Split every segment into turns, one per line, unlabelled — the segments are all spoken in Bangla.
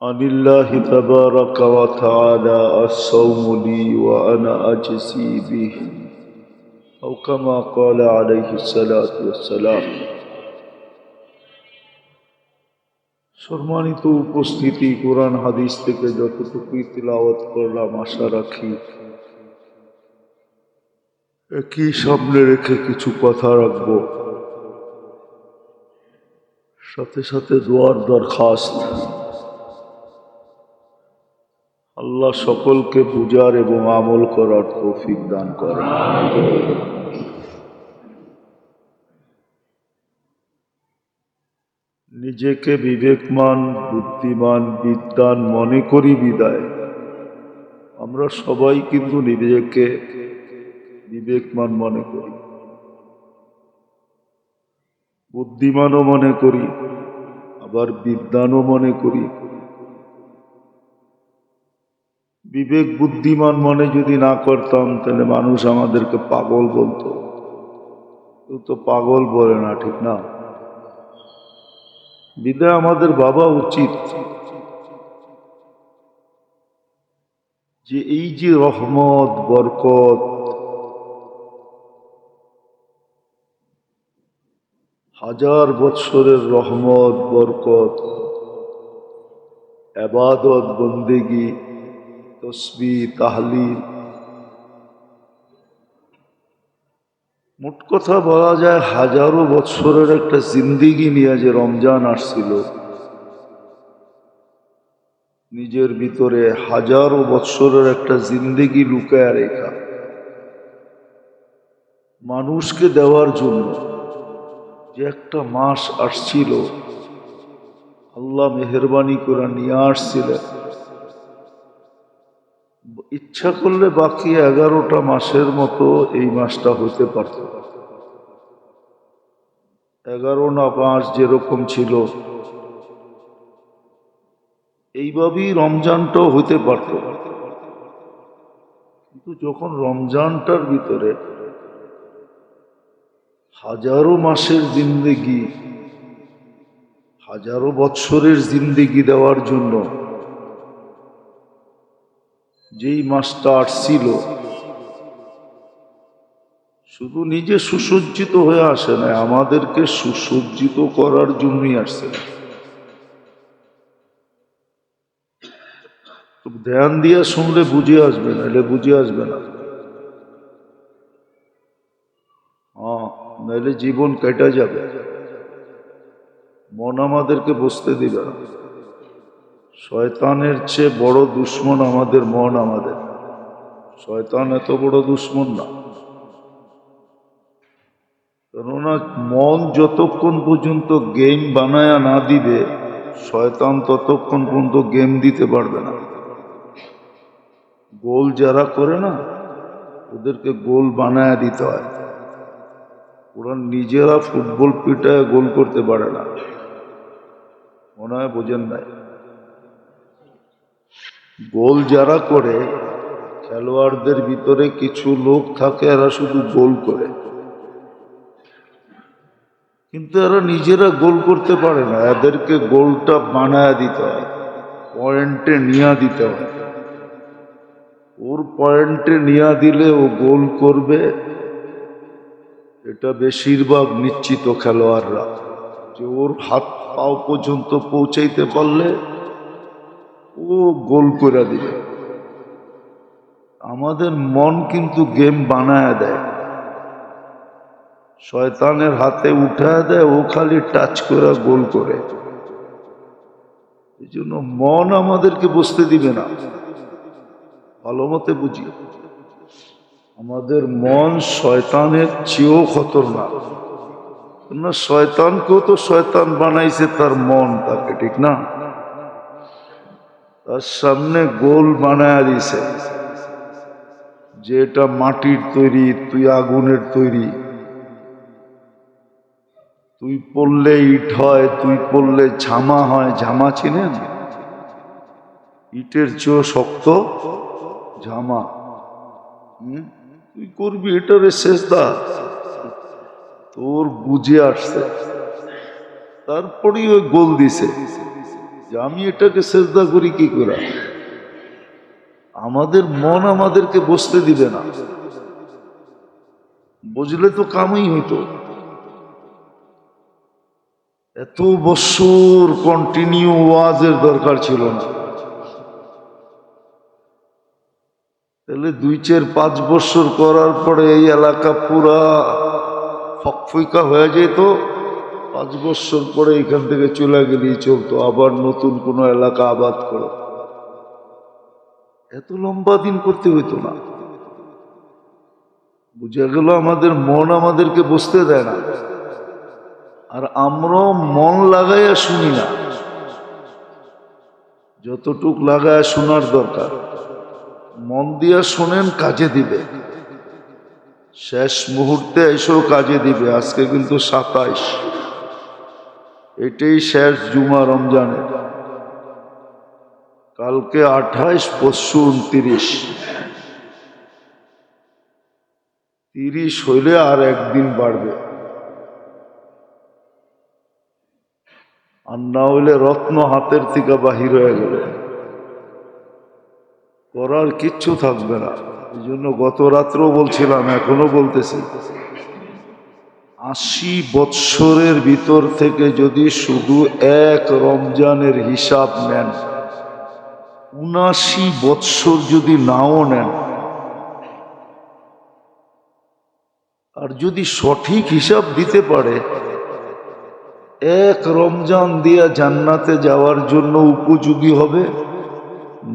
عن الله تبارك وتعالى الصوم لي وأنا أجزي به أو كما قال عليه الصلاة والسلام। সম্মানিত উপস্থিতি, কোরআন হাদিস থেকে যতটুকুই তিলাওয়াত করলাম আশা রাখি একই সামনে রেখে কিছু কথা রাখবো, সাথে সাথে দোয়ার দরখাস্ত। আল্লাহ সকলকে বুঝার এবং আমল করার তৌফিক দান করেন। নিজেকে বিবেকমান, বুদ্ধিমান, বিদ্বান মনে করি বিদায় আমরা সবাই কিন্তু নিজেকে বিবেকমান মনে করি, বুদ্ধিমানও মনে করি, আবার বিদ্বানও মনে করি। বিবেক বুদ্ধিমান মনে যদি না করতাম তাহলে মানুষ আমাদেরকে পাগল বলতো। কেউ তো পাগল বলে না, ঠিক না? বিদায় আমাদের ভাবা উচিত যে এই যে রহমত বরকত, হাজার বৎসরের রহমত বরকত, ইবাদত বন্দেগি, তসবিহ তাহলিল, মোট কথা বলা যায় হাজারো বৎসরের একটা জিন্দিগি নিয়ে যে রমজান আসছিল, নিজের ভিতরে হাজারো বৎসরের একটা জিন্দিগি লুকায়া রেখা মানুষকে দেওয়ার জন্য যে একটা মাস আসছিল, আল্লাহ মেহেরবানি করে নিয়ে আসছিলেন। ইচ্ছা করলে বাকি 11টা মাসের মতো এই মাসটা হতে পারত। 11 না 5 যেরকম ছিল এইভাবেই রমজানটাও হতে পারত। কিন্তু যখন রমজানটার ভিতরে হাজারো মাসের জিন্দেগি, হাজারো বৎসরের জিন্দেগি দেওয়ার জন্য যেই মাসটা আসছিল, শুধু নিজে সুসজ্জিত হয়ে আসে না, আমাদেরকে সুসজ্জিত করার জন্যই আসছে। ধ্যান দিয়ে শুনলে বুঝে আসবে না, এলে বুঝে আসবে না। নাহলে জীবন কেটে যাবে। মন আমাদেরকে বসতে দিবে না। শয়তানের চেয়ে বড় দুশ্মন আমাদের মন। আমাদের শয়তান এত বড় দুশ্মন না, কেননা মন যতক্ষণ পর্যন্ত গেম বানায়া না দিবে, শয়তান ততক্ষণ পর্যন্ত গেম দিতে পারবে না। গোল যারা করে না, ওদেরকে গোল বানায়া দিতে হয়। ওরা নিজেরা ফুটবল পিটায় গোল করতে পারে না, মনে হয় বোঝেন নাই। গোল যারা করে, খেলোয়াড়দের ভিতরে কিছু লোক থাকে এরা শুধু গোল করে, কিন্তু এরা নিজেরা গোল করতে পারে না। এদেরকে গোলটা বানায় দিতে হয়, পয়েন্টে নিয়ে দিতে হয়। ওর পয়েন্টে নিয়ে দিলে ও গোল করবে, এটা বেশিরভাগ নিশ্চিত খেলোয়াড়রা, যে ওর হাত পাও পর্যন্ত পৌঁছাইতে পারলে ও গোল করে দিবে। আমাদের মন কিন্তু গেম বানায় দেয়, শয়তানের হাতে উঠায় দেয়, ও খালি টাচ করে গোল করে। এই জন্য মন আমাদেরকে বসতে দিবে না। ভালো মতে বুঝি, আমাদের মন শয়তানের চেয়েও খতরনাক। না, শয়তানকেও তো শয়তান বানাইছে তার মন তাকে, ঠিক না? তার সামনে গোল বানায় দিছে যে এটা মাটির তৈরি, তুই আগুনের তৈরি, তুই পড়লে ইট হয়, তুই পড়লে ঝামা হয়। ঝামা চিনেন? ইটের চেয়েও শক্ত ঝামা। তুই করবি এটারে সেজদা, তোর বুঝে আসছে, তারপরেই ওই গোল দিছে। যে আমি এটাকে সেজদা করি কি করে। আমাদের মন আমাদেরকে বসতে দিবে না, বুঝলে তো কামই হইতো। এত বছর কন্টিনিউ ওয়াজের দরকার ছিল না, তাহলে 2-4-5 বছর করার পরে এই এলাকা পুরা ফকফইকা হয়ে যেত। 5 বছর পরে এখান থেকে চলে গেলেই চলতো, আবার নতুন কোনো এলাকা আবাদ করো। এত লম্বা দিন করতে হইতো না। বুঝা গেল আমাদের মন আমাদেরকে বসতে দেয় না, আর আমরাও মন লাগাইয়া শুনি না। যতটুক লাগায় শোনার দরকার মন দিয়া শোনেন, কাজে দিবে। শেষ মুহূর্তে এসেও কাজে দিবে। আজকে কিন্তু 27, এটাই শেষ জুমা রমজানের। কালকে 28, পরশু 29। 30 হইলে আর একদিন বাড়বে, আর না হইলে রত্ন হাতের থেকে বাহির হয়ে গেলে করার কিচ্ছু থাকবে না। এই জন্য গত রাত্রেও বলছিলাম, এখনো বলতেছি, 80 বৎসরের ভিতর থেকে যদি শুধু এক রমজানের হিসাব নেন, 79 বৎসর যদি নাও নেন, আর যদি সঠিক হিসাব দিতে পারে, এক রমজান দিয়া জান্নাতে যাওয়ার জন্য উপযোগী হবে।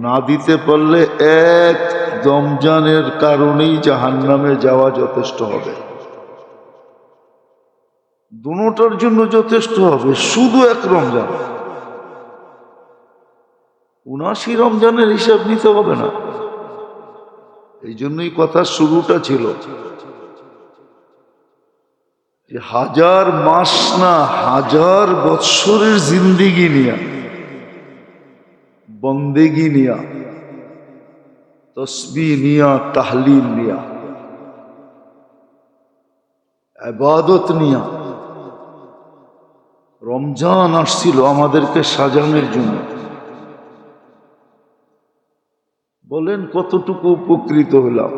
না দিতে পারলে এক রমজানের কারণেই জাহান্নামে যাওয়া যথেষ্ট হবে। দুটোটার জন্য যথেষ্ট হবে শুধু এক রমজান। 79 রমজানের হিসাব নিতে হবে না। এই জন্যই কথা শুরুটা ছিল যে 1000 মাস না 1000 বৎসরের জিন্দিগি নিয়া, বন্দেগি নিয়া, তসবিহ নিয়া, তাহলিল নিয়া, ইবাদত নিয়া রমজান আসছিল আমাদেরকে সাজানোর জন্য। বলেন কতটুকু উপকৃত হলাম,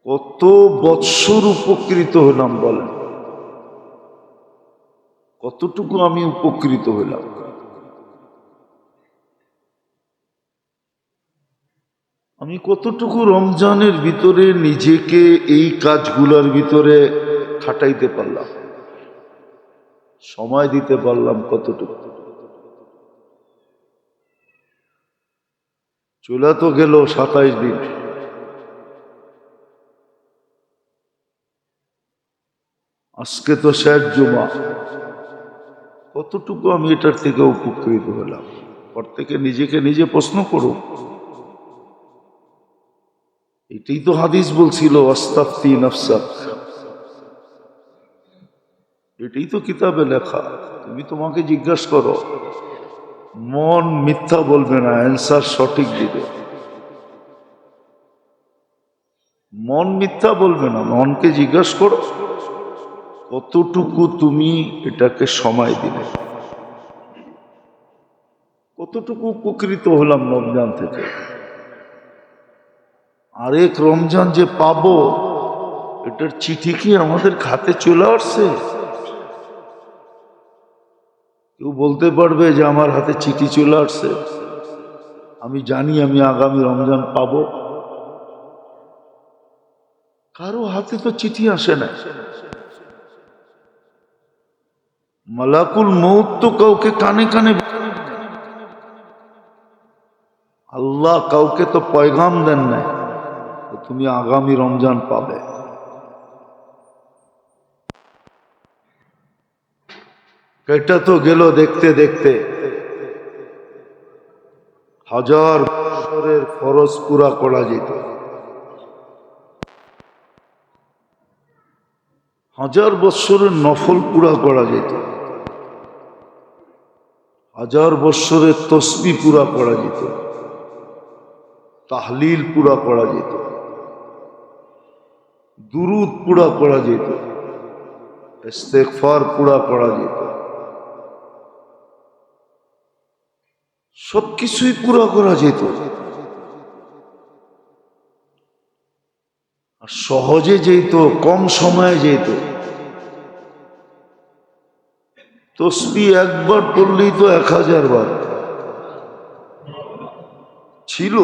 কত বৎসর উপকৃত হলাম। বলেন কতটুকু আমি উপকৃত হলাম। আমি কতটুকু রমজানের ভিতরে নিজেকে এই কাজগুলোর ভিতরে খাটাইতে পারলাম, সময় দিতে পারলাম কতটুকু। চলে তো গেল 27 দিন। আজকে তো শেষ জুমা। কতটুকু আমি এটার থেকে উপকৃত হলাম, পর থেকে নিজেকে নিজে প্রশ্ন করো। এটাই তো হাদিস বলছিল, আস্তাফতি নাফসাক। এটাই তো কিতাবে লেখা। তুমি তোমাকে জিজ্ঞাসা করো, মন মিথ্যা বলবে না, অ্যান্সার সঠিক দিবে। মন মিথ্যা বলবে না, মনকে জিজ্ঞাসা করো কতটুকু তুমি এটাকে সময় দিলে, কতটুকু উপকৃত হলাম রমজান থেকে। আরেক রমজান যে পাবো, এটার চিঠি কি আমাদের খাতে চলে আসছে? কেউ বলতে পারবে যে আমার হাতে চিঠি চলে আসছে, আমি জানি আমি আগামী রমজান পাবো? কারো হাতে তো চিঠি আসে না। মালাকুল মউত তো কাউকে কানে কানে, আল্লাহ কাউকে তো পয়গাম দেন নাই তুমি আগামী রমজান পাবে। এটা তো গেল দেখতে দেখতে। 1000 বছরের ফরজ পুরা করা যেত, 1000 বছরের নফল পুরা করা যেত, 1000 বছরের তসবিহ পুরা করা যেত, তাহলিল পুরা করা যেত, দুরুদ পুরা করা যেত, ইস্তেগফার পুরা করা যেত। সবকিছুই পুরা করা যেত, আর সহজে যেত, কম সময়ে যেত। তসবিহ একবার পড়লেই তো 1000 বার ছিল,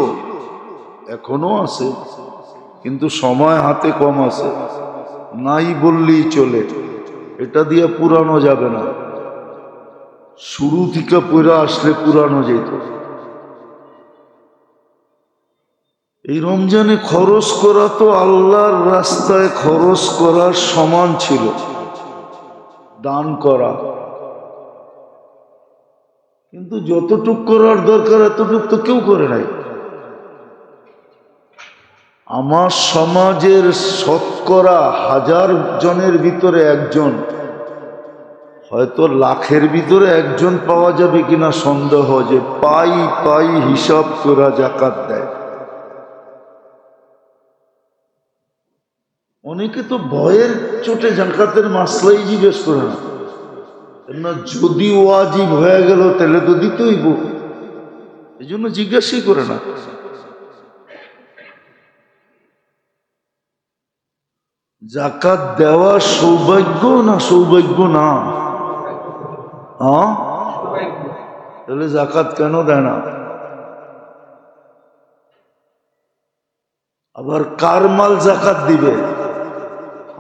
এখনো আছে, কিন্তু সময় হাতে কম আছে, নাই বললেই চলে। এটা দিয়ে পুরানো যাবে না, শুরু থেকে পড়ে আসলে পুরানো যেত। এই রমজানে খরচ করা তো আল্লাহর রাস্তায় খরচ করার সমান ছিল, দান করা। কিন্তু যতটুক করার দরকার এতটুক তো কেউ করে নাই। আমার সমাজের শতকরা 1000 জনের ভিতরে একজন, হয়তো লাখের ভিতরে একজন পাওয়া যাবে কিনা সন্দেহ, যে পাই হিসাব করা জাকাত দেয়। অনেকে তো ভয়ের চোটে জাকাতের মাসলাই জিজ্ঞেস করে না, যদি ওয়াজিব হয়ে গেল তাহলে তো দিতেইব, এই জন্য জিজ্ঞাসাই করে না। জাকাত দেওয়া সৌভাগ্য না সৌভাগ্য না? তাহলে জাকাত কেন দেয় না? আবার কার মাল জাকাত দিবে?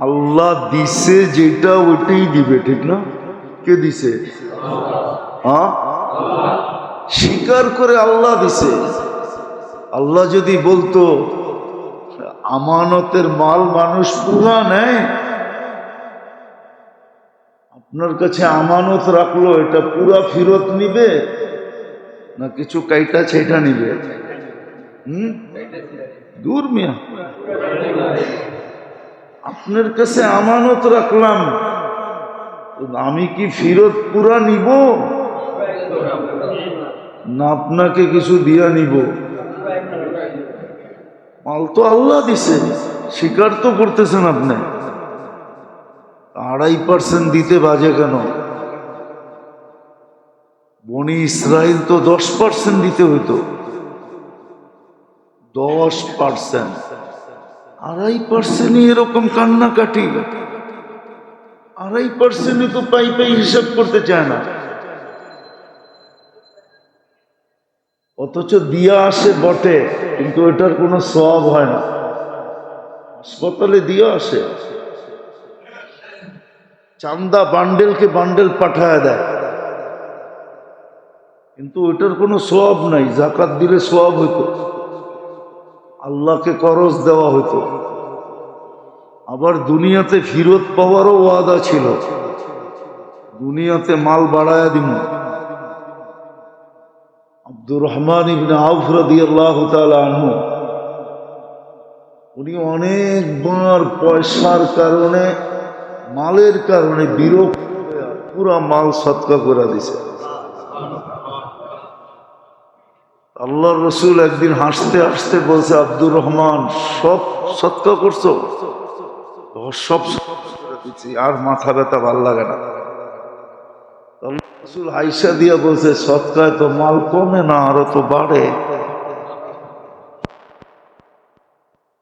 আল্লাহ দিছে যেটা ওইটাই দিবে, ঠিক না? কে দিছে? স্বীকার করে আল্লাহ দিছে। আল্লাহ যদি বলতো আমানতের মাল মানুষ পুরা নেয়, আপনার কাছে আমানত রাখলো, এটা পুরা ফেরত নিবে না কিছু কাইটা ছেটা নিবে? দূর মিয়া, আপনার কাছে আমানত রাখলাম, আমি কি ফেরত পুরা নিব না আপনাকে কিছু দিয়া নিব? মাল তো আল্লাহ দিছে, স্বীকার তো করতেছেন আপনি। 2.5% দিতে বাজে কেন? বনি ইসরাইল তো 10% দিতে হইতো। 10%, 2.5% এরকম কান্নাকাটি, 2.5% তো পাই হিসাব করতে চায় না, অথচ দিয়া আসে বটে, কিন্তু এটার কোনো সওয়াব হয় না। হাসপাতালে দিয়া আসে, চান্দা বান্ডেলকে বান্ডেল পাঠায় দেয়, কিন্তু ওইটার কোনো সওয়াব নাই। জাকাত দিলে সওয়াব হইতো, আল্লাহকে করজ দেওয়া হইতো। আবার দুনিয়াতে ফিরত পাওয়ারও ওয়াদা ছিল, দুনিয়াতে মাল বাড়ায়া দিব। আব্দুর রহমান ইবনে আউফ রাদিয়াল্লাহু তাআলা আনহু, উনি অনেকবার পয়সার কারণে, মালের কারণে বিরক্ত হয়ে পুরা মাল সদকা করে দিছে। আল্লাহর রসুল একদিন হাসতে হাসতে বলছে, আব্দুর রহমান সব সদকা করছো? সব করে দিচ্ছি, আর মাথা ব্যথা ভাল লাগে না। রসুল হাইসা দিয়া বলছে, সদকায় তো মাল কমে না, আরো তো বাড়ে।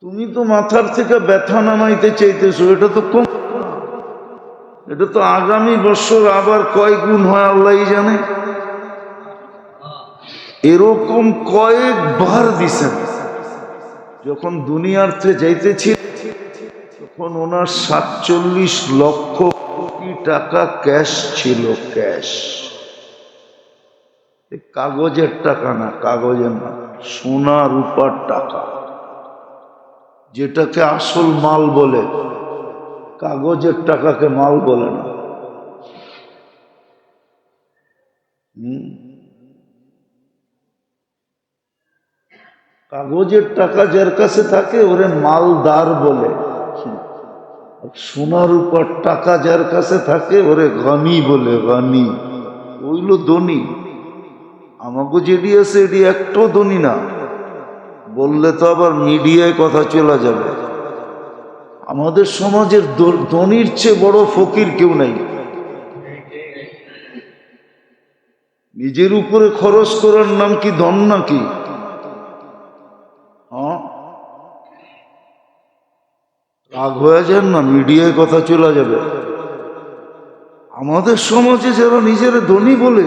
তুমি তো মাথার থেকে ব্যথা নামাইতে চাইতেছো, এটা তো কম, এটা তো আগামী বছর আবার কয় গুণ হয় আল্লাহ জানে। এরকম কয়েকবার দিছেন। যখন দুনিয়ার্থে যাইতেছি তখন ওনার 47 লক্ষ কোটি টাকা ক্যাশ ছিল, ক্যাশ। কাগজের টাকা না, কাগজের না, সোনা রূপার টাকা, যেটাকে আসল মাল বলে, কাগজের টাকাকে মাল বলে না। কাগজের টাকা যার কাছে থাকে ওরে মালদার বলে, সোনা রূপার টাকা যার কাছে থাকে ওরে গনি বলে, গনি, ওইল ধনী। আমাকে যেটি আছে এটি একটাও ধনী না, বললে তো আবার মিডিয়ায় কথা চলে যাবে। আমাদের সমাজের ধনীর চেয়ে বড় ফকির কেউ নাই। নিজের উপরে খরচ করার নাম কি ধন নাকি? হ্যাঁ, রাগ হয়ে যান না, মিডিয়ায় কথা চলে যাবে। আমাদের সমাজে যারা নিজেরা ধনী বলে,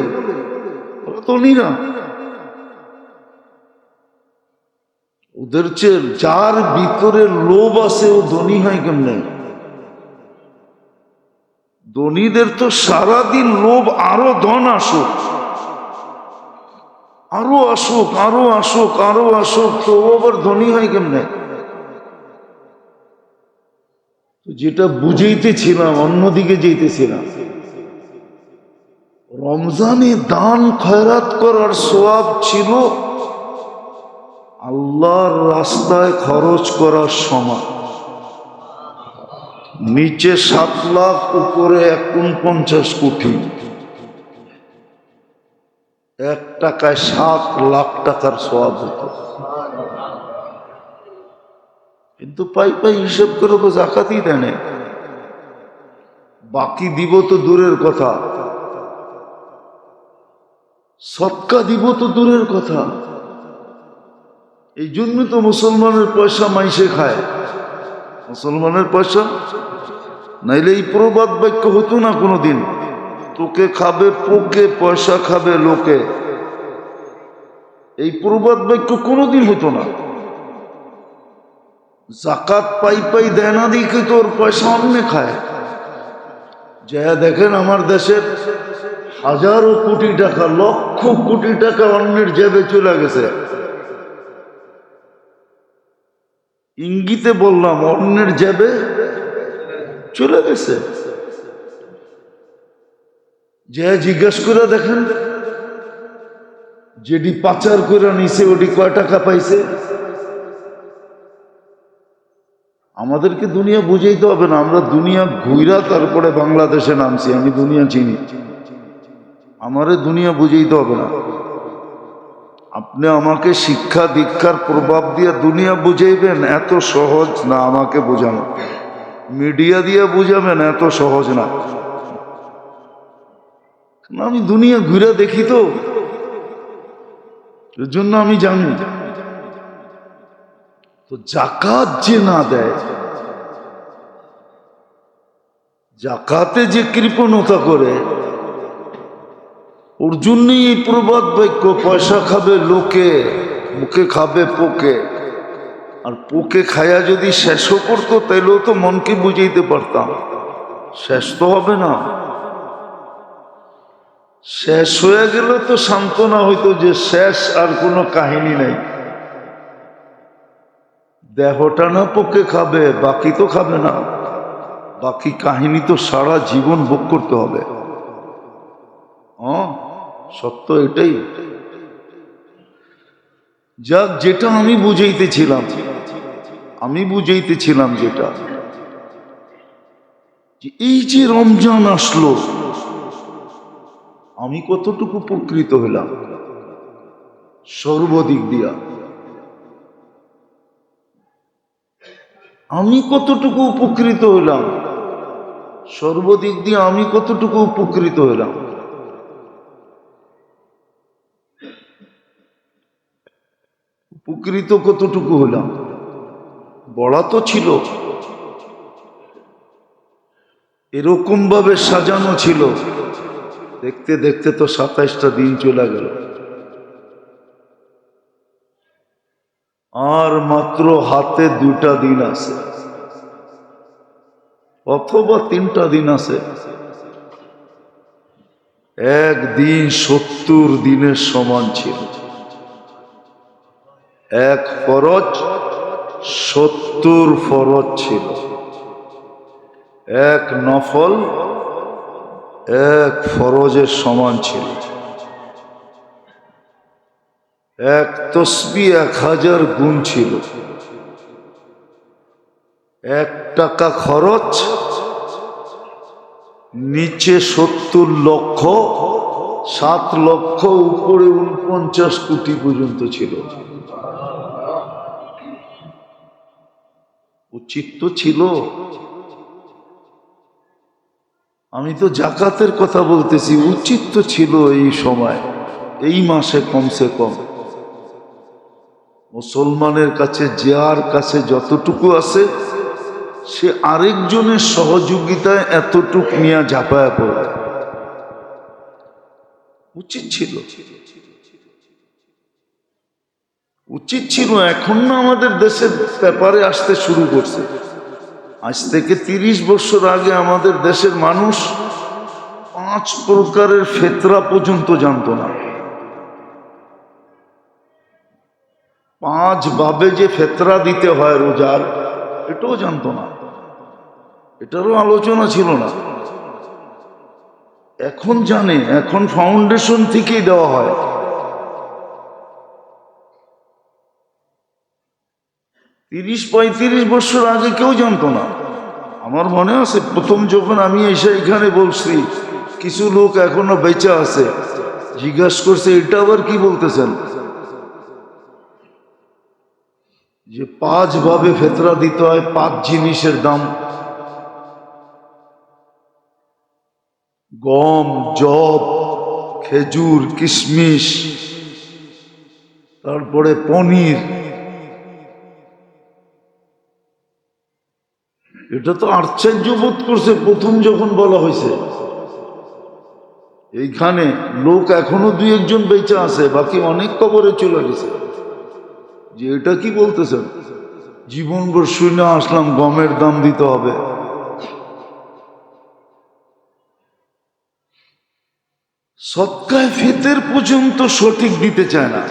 ওরা ধনী না। ওদের চেয়ে যার ভিতরে লোভ আছে ও ধনী হয় কেমনে? ধনীদের তো সারাদিন লোভ, আরো ধন আসুক, আরো আসুক, আরো আসুক, আরো আসুক, তো ও আবার ধনী হয় কেমনে? যেটা বুঝাইতেছিলাম, অন্যদিকে যেতেছিলাম। রমজানে দান খয়রাত করার সওয়াব ছিল আল্লাহর রাস্তায় খরচ করার সমান। নিচে 7 লাখ, উপরে 49 কোটি। 1 টাকায় 7 লাখ টাকার সওয়াব হতো। কিন্তু পাই পাই হিসেব করে তো জাকাতই দেয় না। বাকি দিব তো দূরের কথা, সদকা দিব তো দূরের কথা। এই জন্য তো মুসলমানের পয়সা মাইসে খায়। মুসলমানের পয়সা নাইলে এই প্রবাদ বাক্য হতো না কোনোদিন। তোকে খাবে পোকে, পয়সা খাবে লোকে। এই প্রবাদ বাক্য কোনোদিন হতো না। জাকাত পাই পাই দেয় না দিকে তোর পয়সা অন্য খায়। যা দেখেন আমার দেশের হাজারো কোটি টাকা, লক্ষ কোটি টাকা অন্যের জেবে চলে গেছে। ইঙ্গিতে বললাম, অন্যের জেবে চলে গেছে। যে জিজ্ঞাসা করে দেখেন, যেটি পাচার করে নিছে ওটি কয় টাকা পাইছে। আমাদেরকে দুনিয়া বুঝাইতে হবে না, আমরা দুনিয়া ঘুইরা তারপরে বাংলাদেশে নামছি। আমি দুনিয়া চিনি, আমারে দুনিয়া বুঝাইতে হবে না। আপনি আমাকে শিক্ষা দীক্ষার প্রভাব দিয়ে দুনিয়া বুঝাইবেন, এত সহজ না আমাকে বোঝানো। মিডিয়া দিয়ে বুঝাবেন, এত সহজ না। আমি দুনিয়া ঘুরে দেখি তো, এর জন্য আমি জানি। তো জাকাত যে না দেয়, জাকাতে যে কৃপণতা করে, ওর জন্যই এই প্রবাদ বাক্য, পয়সা খাবে লোকে, মুখে খাবে পোকে। আর পোকে খায়া যদি শেষও করতো, তাইলেও তো মনকে বুঝাইতে পারতাম, শেষ তো হবে না। শেষ হয়ে গেল তো সান্ত্বনা হইতো যে শেষ, আর কোনো কাহিনী নাই। দেহটা না পোকে খাবে, বাকি তো খাবে না। বাকি কাহিনী তো সারা জীবন ভোগ করতে হবে। সত্য এটাই। যাক, যেটা আমি বুঝাইতেছিলাম যেটা, এই যে রমজান আসলো, আমি কতটুকু উপকৃত হলাম সর্বদিক দিয়া। আমি কতটুকু উপকৃত হলাম সর্বদিক দিয়ে, আমি কতটুকু উপকৃত হলাম। উপকৃত কতটুকু হলাম, বলা তো ছিল, এরকম ভাবে সাজানো ছিল। দেখতে দেখতে তো 27টা দিন চলে গেল, আর মাত্র হাতে 2টা দিন আছে, অথবা 3টা দিন আছে। একদিন 70 দিনের সমান ছিল। এক ফরজ 70 ফরজ ছিল। এক নফল 1 ফরজের সমান ছিল। এক তসবিহ 1000 গুণ ছিল। 1 টাকা খরচ নিচে 70 লক্ষ, 7 লক্ষ, উপরে 49 কোটি পর্যন্ত ছিল। উচিত তো ছিল। আমি তো জাকাতের কথা বলতেছি, উচিত তো ছিল এই সময় এই মাসে কমসে কম মুসলমানের কাছে যার কাছে যতটুকু আছে সে আরেকজনের সহযোগিতায় এতটুক নিয়ে ঝাঁপায়া পড়ে। উচিত ছিল। এখন না আমাদের দেশের ব্যাপারে আসতে শুরু করছে। আজ থেকে 30 বছর আগে আমাদের দেশের মানুষ 5 প্রকারের ফেতরা পর্যন্ত জানতো না। 5 ভাবে যে ফেতরা দিতে হয় রোজার, এটাও জানতো না, এটারও আলোচনা ছিল না। এখন জানে, এখন ফাউন্ডেশন থেকেই দেওয়া হয়। 30-35 বছর আগে কেউ জানতো না। আমার মনে আছে প্রথম যখন আমি এসে এখানে বলছি, কিছু লোক এখনো বেঁচে আছে, জিজ্ঞাসা করছে এটা আবার কি বলতেছেন, যে 5 ভাবে ফেতরা দিতে হয়, 5 জিনিসের দাম, গম, জব, খেজুর, কিশমিশ, তারপরে পনির। এটা তো আশ্চর্য বোধ করছে প্রথম যখন বলা হয়েছে। এইখানে লোক এখনো 2-1 বেঁচে আছে, বাকি অনেক কবরে চলে গেছে। যে এটা কি বলতেছেন, জীবনভর শুনে আসলাম গমের দাম দিতে হবে। সদকায়ে ফিতর পর্যন্ত সঠিক দিতে চায় না।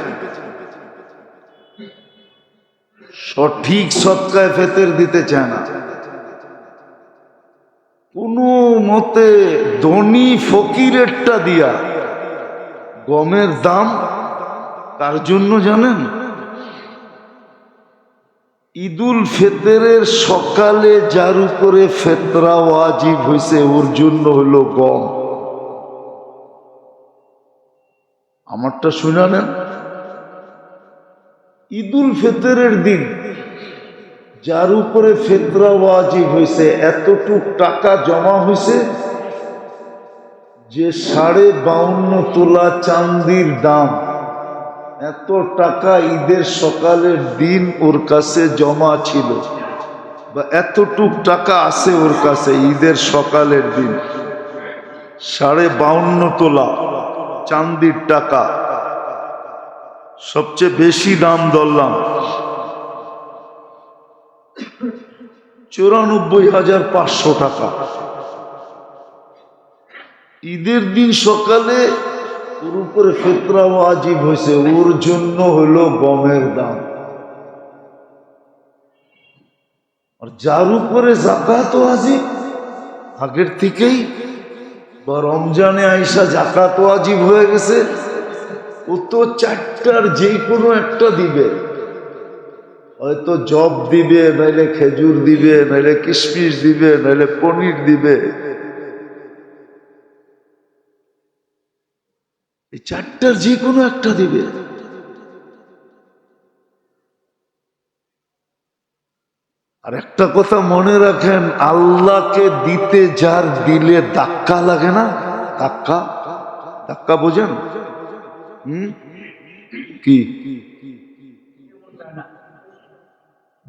সঠিক সদকায়ে ফিতর দিতে চায় না। কোনো মতে ধনী ফকিরেরটা দিয়া গমের দাম কার জন্য জানেন? ঈদুল ফিতরের সকালে যার উপরে ফিতরা ওয়াজিব হয়েছে ওর জন্য হলো গম। আমারটা শুনে নেন, ঈদুল ফিতরের দিন যার উপরে ফিতরা ওয়াজিব হয়েছে এতটুক টাকা জমা হয়েছে যে 52.5 তোলা চাঁদির দাম, এত টাকা ঈদের সকালের দিন ওর কাছে জমা ছিল, বা এতটুক টাকা আছে ওর কাছে ঈদের সকালের দিন। 52.5 তোলা চাঁদির টাকা, সবচেয়ে বেশি দাম ধরলাম 94,500 টাকা। ঈদের দিন সকালে ওর উপরে ফিতরা ওয়াজিব হয়েছে, ওর জন্য হলো গমের দাম। আর যার উপরে যাকাত ওয়াজিব আগের থেকেই, বা রমজানে আইসা যাকাত ওয়াজিব হয়ে গেছে, ও তো 4টার যে কোনো একটা দিবে। হয়তো জব দিবে, নাইলে খেজুর দিবে, নাইলে কিশমিশ দিবে, নাইলে পনির দিবে। এই 4টার যে কোনো একটা দিবে। আর একটা কথা মনে রাখেন, আল্লাহকে দিতে যার দিলে ধাক্কা লাগে না, ধাক্কা, ধাক্কা বোঝেন? কি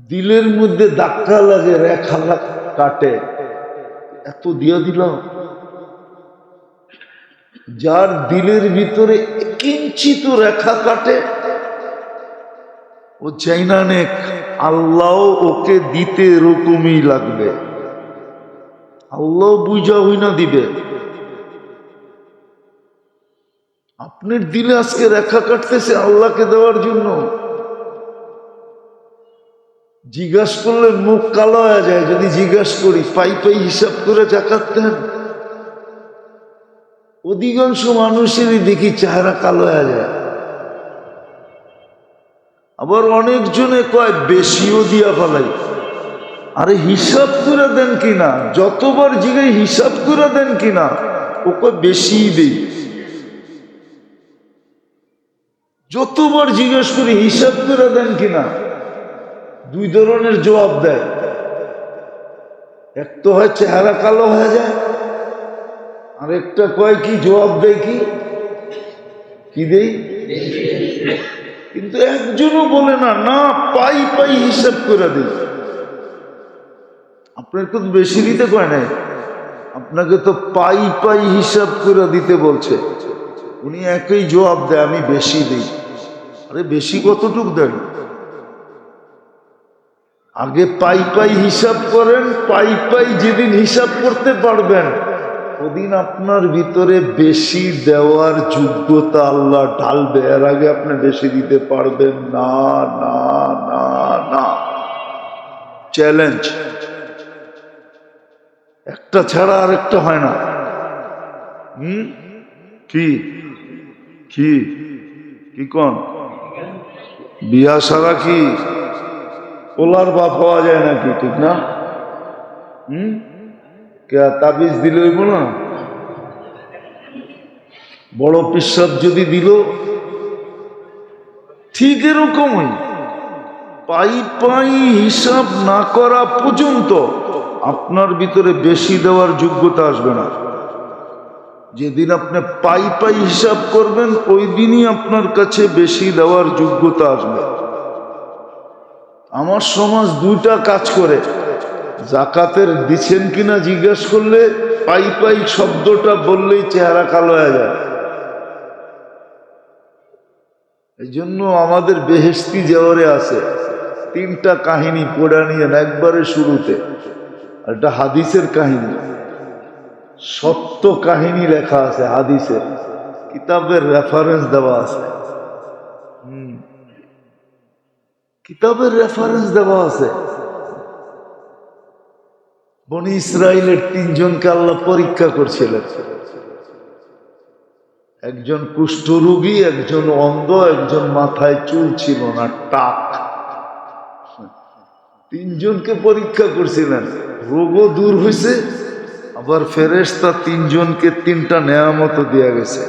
দিলের মধ্যে ধাক্কা লাগে, রেখা কাটে, এত দিয়ে দিল। যার দিলের ভিতরে কিঞ্চিত রেখা কাটে ও চাই না নেক, আল্লাহ ওকে দিতে এরকমই লাগবে। আল্লাহ বুঝা হই না দিবে। আপনার দিলে আজকে রেখা কাটতেছে আল্লাহকে দেওয়ার জন্য, জিজ্ঞাস করলে মুখ কালো হয়ে যায়। যদি জিজ্ঞাস করি পাই পাই হিসাব করে জাকাত দেন, অধিকাংশ মানুষেরই দেখি চেহারা কালো হয়ে যায়। আবার অনেকজনে কয় বেশিও দিয়া ফেলাই। আরে হিসাব করে দেন কিনা, যতবার জিগাই হিসাব করে দেন কিনা, ও কয় বেশি দেই। যতবার জিজ্ঞেস করি হিসাব করে দেন কিনা, 2 ধরনের জবাব দেয়। এক তো হয় চেহারা কালো হয়ে যায়, আর একটা কয় কি জবাব দেয় কি দেই? কিন্তু একজনও বলে না না পাই পাই হিসাব করে দিই। আপনার তো বেশি দিতে কয় নাই, আপনাকে তো পাই পাই হিসাব করে দিতে বলছে। উনি একই জবাব দেয়, আমি বেশি দিই। আরে বেশি কতটুক দেন? আগে পাই পাই হিসাব করেন। পাই পাই যেদিন হিসাব করতে পারবেন ওদিন আপনার ভিতরে বেশি দেওয়ার যোগ্যতা আল্লাহ ঢালবে। এর আগে আপনি বেশি দিতে পারবেন না, না, না, না। চ্যালেঞ্জ, একটা ছাড়া আর একটা হয় না। কি কি কি কোন বিয়া সারা কি ওলার বাপ হওয়া যায় নাকি? ঠিক না? কে তাবিজ দিল হইব না? বড় পিসাব যদি দিল ঠিক এরকমই পাই পাই হিসাব না করা পর্যন্ত আপনার ভিতরে বেশি দেওয়ার যোগ্যতা আসবে না। যেদিন আপনি পাই পাই হিসাব করবেন ওই দিনই আপনার কাছে বেশি দেওয়ার যোগ্যতা আসবে। আমার সমাজ দুইটা কাজ করে। জাকাতের দিচ্ছেন কিনা জিজ্ঞেস করলে পাই পাই শব্দটা বললেই চেহারা কালো হয়ে যায়। এই জন্য আমাদের বেহেশতি জেওয়ারে আছে তিনটা কাহিনী পড়া নিয়ে একবারে শুরুতে। একটা হাদিসের কাহিনী, সত্য কাহিনী লেখা আছে হাদিসের কিতাবের রেফারেন্স দেওয়া আছে। কিতাবের রেফারেন্স দেওয়া আছে। বনি ইসরাইলের তিনজনকে আল্লাহ পরীক্ষা করছিলেন। একজন কুষ্ঠরোগী, একজন অন্ধ, একজন মাথায় চুল ছিল না, টাক। তিনজনকে পরীক্ষা করছিলেন। রোগও দূর হয়েছে, আবার ফেরেশতা তিনজনকে তিনটা নেয়ামত দিয়া গেছে।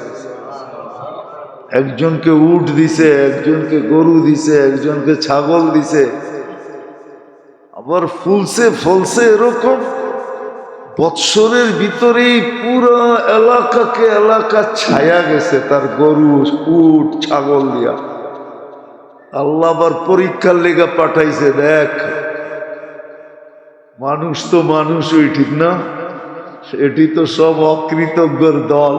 একজনকে উট দিছে, একজনকে গরু দিছে, একজনকে ছাগল দিছে। আবার ফুলছে ফলছে এরকম বৎসরের ভিতরেই পুরো এলাকাকে এলাকা ছায়া গেছে তার গরু উট ছাগল দিয়া। আল্লাহ আবার পরীক্ষার লেগা পাঠাইছে, দেখ মানুষ তো মানুষই, ঠিক না? এটি তো সব অকৃতজ্ঞর দল।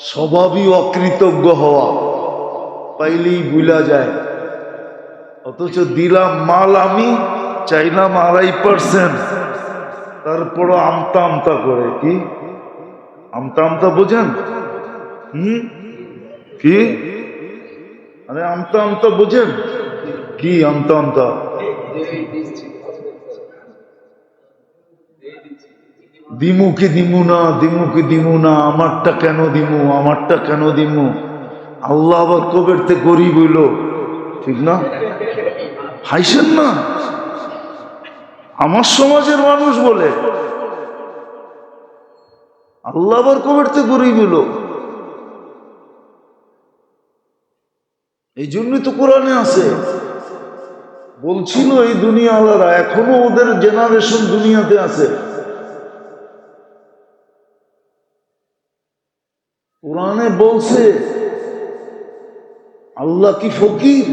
স্বভাবই অকৃতজ্ঞ হওয়া, পাইলেই ভুলা যায়। অথচ দিলাম মাল আমি, চাইলাম 2.5%, তারপরও আমতা আমতা করে। কি আমতা আমতা বোঝেন? কি আরে আমতা আমতা বোঝেন? কি আমতা আমতা? দিমু কি দিমু না, দিমু কি দিমু না, আমারটা কেন দিমু, আমারটা কেন দিমু। আল্লাহ আবার কবেরতে গরিব হইল, ঠিক না? হাইছেন না? আমার সমাজের মানুষ বলে আল্লাহ আবার কবেরতে গরিব হইল। এই জন্যই তো কোরআনে আছে, বলছিল এই দুনিয়া আল্লাহরা, এখনো ওদের জেনারেশন দুনিয়াতে আছে। কোরআনে বলছে আল্লাহ কি ফকির?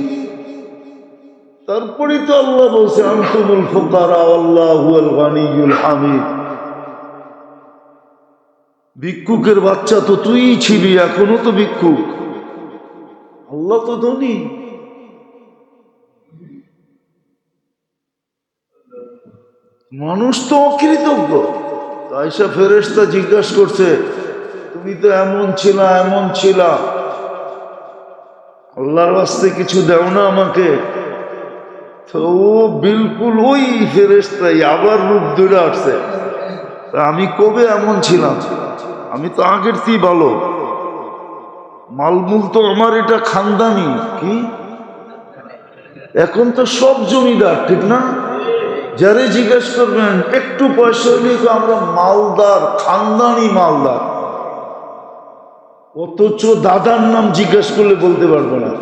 তারপরেই তো আল্লাহ বলছে আনতুমুল ফুকারা আল্লাহুল গানিয়ুল হামিদ। ভিক্ষুকের বাচ্চা তো তুই ছিলি, এখনো তো ভিক্ষুক, আল্লাহ তো ধনী। মানুষ তো অকৃতজ্ঞ। আয়েশা ফেরেশতা জিজ্ঞাসা করছে, তুমি তো এমন ছিলা এমন ছিলা, আল্লাহর রাস্তে কিছু দেও না আমাকে? তো ও বিলকুল ওই ফেরেশতাই আবার রূপ ধরে আসছে। আমি কবে এমন ছিলাম? আমি তো আগের চেয়ে ভালো। মালমূল তো আমার এটা খানদানি। কি এখন তো সব জমিদার, ঠিক না? যারে জিজ্ঞেস করবেন একটু পয়সা হলে তো আমরা মালদার, খানদানি মালদার। অথচ দাদার নাম জিজ্ঞেস করলে বলতে পারবো না।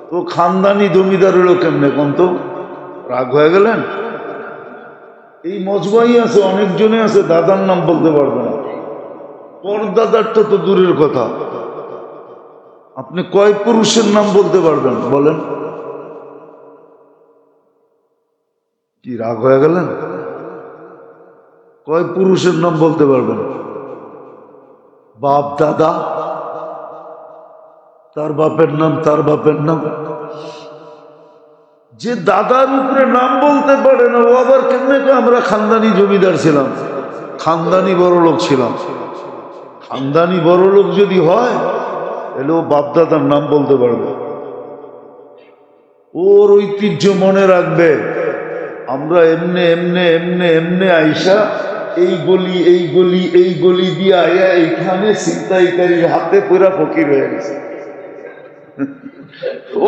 তো খানদানি জমিদার হলো কেমনে কোন? তো রাগ হয়ে গেলেন? এই মজবাই আছে, অনেকজনে আছে দাদার নাম বলতে পারবে না। পরদাদারটা তো দূরের কথা। আপনি কয় পুরুষের নাম বলতে পারবেন বলেন? কি রাগ হয়ে গেলেন? কয় পুরুষের নাম বলতে পারবেন? বাপ দাদা, তার বাপের নাম, তার বাপের নাম। যে দাদার উপরে নাম বলতে পারে না ও আবার কেমনে আমরা খানদানি জমিদার ছিলাম, খানদানি বড় লোক ছিলাম। খানদানি বড় লোক যদি হয় তাহলে ও বাপ দাদার নাম বলতে পারবে। ওর ঐতিহ্য মনে রাখবে। আমরা এমনে এমনে এমনে এমনে আইসা এই গলি এই গলি এই গলি দিয়ে আয়া এইখানে ছিনতাইকারীর হাতে পুরা ফকির হয়ে গেছে।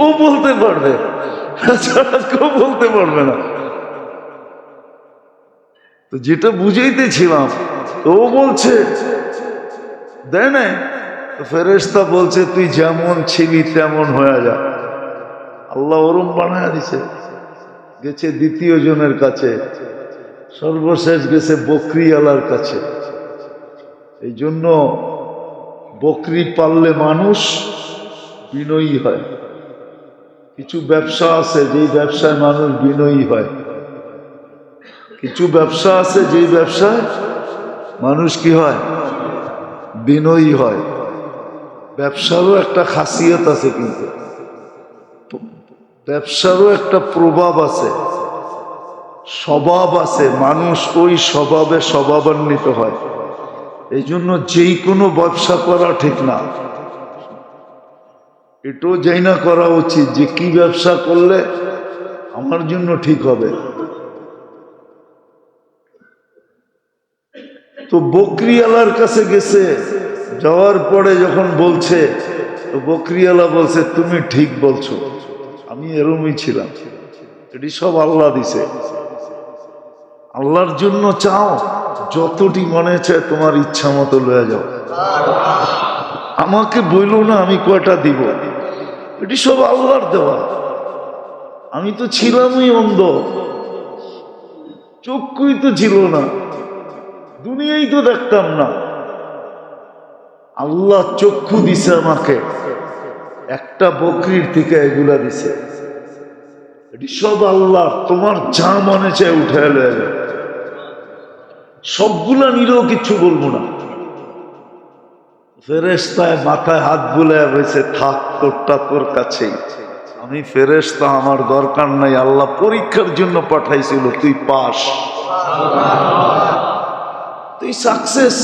ও বলতে পারবে, কেউ বলতে পারবে না। তো যেটা বুঝাইতেছিলাম, ও বলছে দেয় না, ফেরেশতা বলছে তুই যেমন ছিলি তেমন হয়ে যা। আল্লাহ ওরম বানায় দিছে। গেছে দ্বিতীয় জনের কাছে, সর্বশেষ গেছে বকরিওয়ালার কাছে। এই জন্য বকরি পাললে মানুষ বিনয়ী হয়। কিছু ব্যবসা আছে যেই ব্যবসায় মানুষ বিনয়ী হয়, কিছু ব্যবসা আছে যেই ব্যবসায় মানুষ কি হয়, বিনয়ী হয়। ব্যবসারও একটা খাসিয়ত আছে, কিন্তু ব্যবসারও একটা প্রভাব আছে, স্বভাব আছে। মানুষ ওই স্বভাবে স্বভাবান্বিত হয়। এই জন্য যেই কোনো ব্যবসা করা ঠিক না। এটাও যাই না করা উচিত যে কি ব্যবসা করলে আমার জন্য ঠিক হবে। তো বকরিওয়ালার কাছে গেছে, যাওয়ার পরে যখন বলছে, তো বকরিওয়ালা বলছে তুমি ঠিক বলছো, আমি এরমই ছিলাম, এটি সব আল্লাহ দিছে। আল্লাহর জন্য চাও, যতটি মনে চায় তোমার ইচ্ছা মতো লয়ে যাও, আমাকে বইল না আমি কয়টা দিব, এটি সব আল্লাহর দেওয়া। আমি তো ছিলামই অন্ধ, চক্ষুই তো ছিল না, দুনিয়াই তো দেখতাম না। আল্লাহ চক্ষু দিছে আমাকে, একটা বকরির থেকে এগুলা দিছে, এটি সব আল্লাহ। তোমার যা মনে চায় উঠে এলো, সবগুলা নিলেও কিচ্ছু বলবো না। ফেরেশতায় মাথায় হাত বুলায় হয়েছে, থাক তোরটা তোর কাছেই, আমি ফেরেশতা, আমার দরকার নাই। আল্লাহ পরীক্ষার জন্য পাঠাইছিল, তুই পাস, তুই সাকসেস।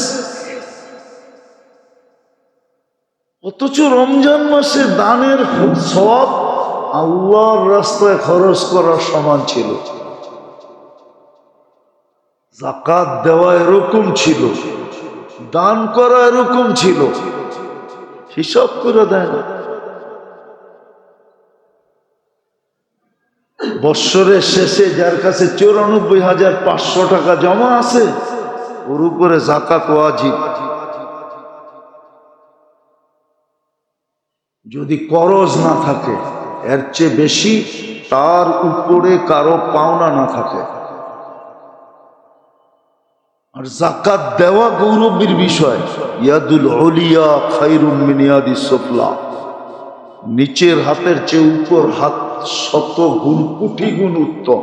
অথচ রমজান মাসে দানের সওয়াব আল্লাহর রাস্তায় খরচ করার সমান ছিল। যাকাত দেওয়া এরকম ছিল, দান করা এরকম ছিল, হিসাব করে দেয় না। বৎসরের শেষে যার কাছে 94,500 টাকা জমা আছে, ওর উপরে যাকাত ওয়াজিব। যদি করজ না থাকে, এর চেয়ে বেশি তার উপরে কারো পাওনা না থাকে। আর যাকাত দেওয়া গৌরবের বিষয়। ইয়াদুল উলিয়া খায়রুম মিন ইয়াদিস সুফলা, নিচের হাতের চেয়ে উপর হাত 100 গুণ, কোটি গুণ উত্তম।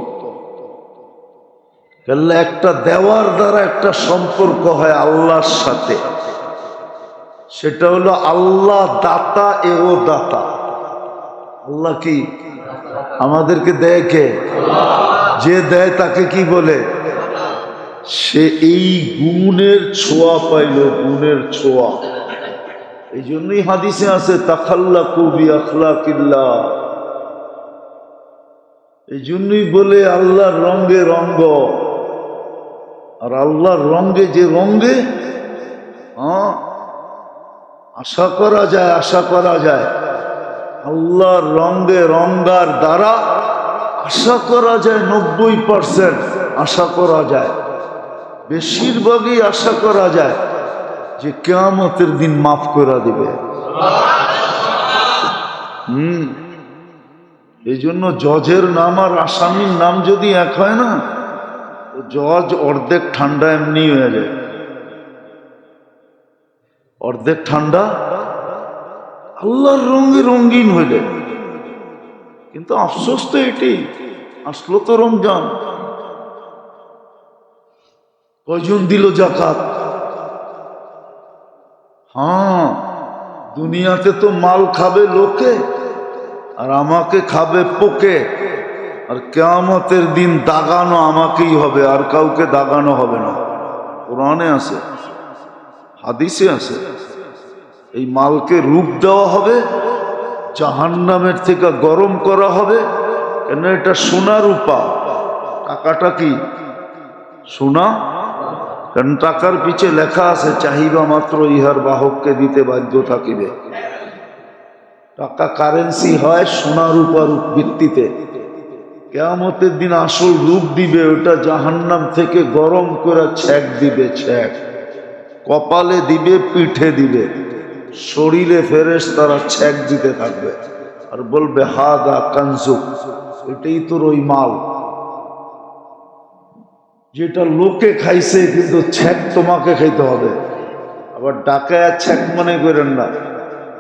তাহলে একটা দেওয়ার দ্বারা একটা সম্পর্ক হয় আল্লাহর সাথে, সেটা হলো আল্লাহ দাতা এও দাতা। আল্লাহ কি আমাদেরকে দেয়? কে? যে দেয় তাকে কি বলে? সে এই গুণের ছোঁয়া পাইল, গুণের ছোঁয়া। এই জন্যই হাদিসে আছে তাখাল্লাকু বিআখলাকিল্লাহ। এই জন্যই বলে আল্লাহর রঙে রঙ্গ। আর আল্লাহর রঙে যে রঙে আশা করা যায়, আশা করা যায়। আল্লাহর রঙে রঙ্গার দ্বারা আশা করা যায় 90% আশা করা যায়, বেশিরভাগই আশা করা যায় যে কিয়ামতের দিন মাফ করে দিবে। এই জন্য জজের নাম আর আসামির নাম যদি এক হয় না, তো জজ অর্ধেক ঠান্ডা এমনি হয়ে যায়, অর্ধেক ঠান্ডা আল্লাহর রঙে রঙিন হইলে। কিন্তু আফসোস তো এটি, আসলো তো রমজান, কয়জন দিল যাকাত? হ্যাঁ, দুনিয়াতে তো মাল খাবে লোকে আর আমাকে খাবে পোকে, আর কিয়ামতের দিন দাগানো আমাকেই হবে, আর কাউকে দাগানো হবে না। কোরআনে আছে, হাদিসে আছে, এই মালকে রূপ দেওয়া হবে, জাহান্নামের থেকে গরম করা হবে। কেন? এটা সোনা রূপা, টাকাটা কি সোনা? কারণ টাকার পিছে লেখা আছে চাহিবা মাত্র ইহার বাহককে দিতে বাধ্য থাকিবে। টাকা কারেন্সি হয় সোনা রূপার ভিত্তিতে। কিয়ামতের দিন আসল রূপ দিবে, ওটা জাহান্নাম থেকে গরম করে ছ্যাক দিবে, ছ্যাক কপালে দিবে, পিঠে দিবে, শরীরে ফেরেশতারা ছ্যাক দিতে থাকবে আর বলবে হাদা কানজুক, এটাই তোর ওই মাল যেটা লোকে খাইছে, কিন্তু ছ্যাক তোমাকে খাইতে হবে। আবার ডাকায় ছ্যাক মনে করেন না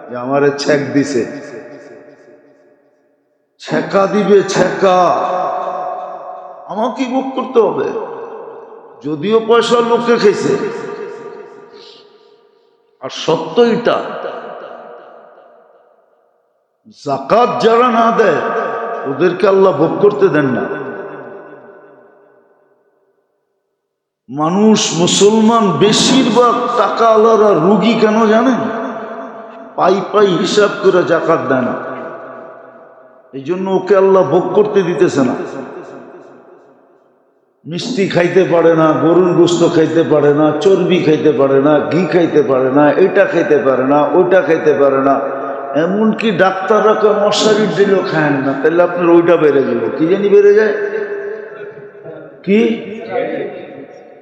যে আমারে ছ্যাক দিছে, ছ্যাকা দিবে, ছ্যাকা আমাকে ভোগ করতে হবে। যদিও পয়সা লোকে খাইছে, আর সত্য এটা, যাকাত যারা না দেয় ওদেরকে আল্লাহ ভোগ করতে দেন না। মানুষ মুসলমান বেশিরভাগ টাকা আলারা রুগী কেন জানেন? পাই পাই হিসাব করে যাকাত দেয় না, এই জন্য ওকে আল্লাহ ভোগ করতে দিতেছে না। মিষ্টি খাইতে পারে না, গরুর গোস্ত খাইতে পারে না, চর্বি খাইতে পারে না, ঘি খাইতে পারে না, এটা খাইতে পারে না, ওইটা খাইতে পারে না। এমনকি ডাক্তাররা কেউ মশারির দিলেও খায়েন না, তাহলে আপনার ওইটা বেড়ে যাবে। কি জানি বেড়ে যায়, কি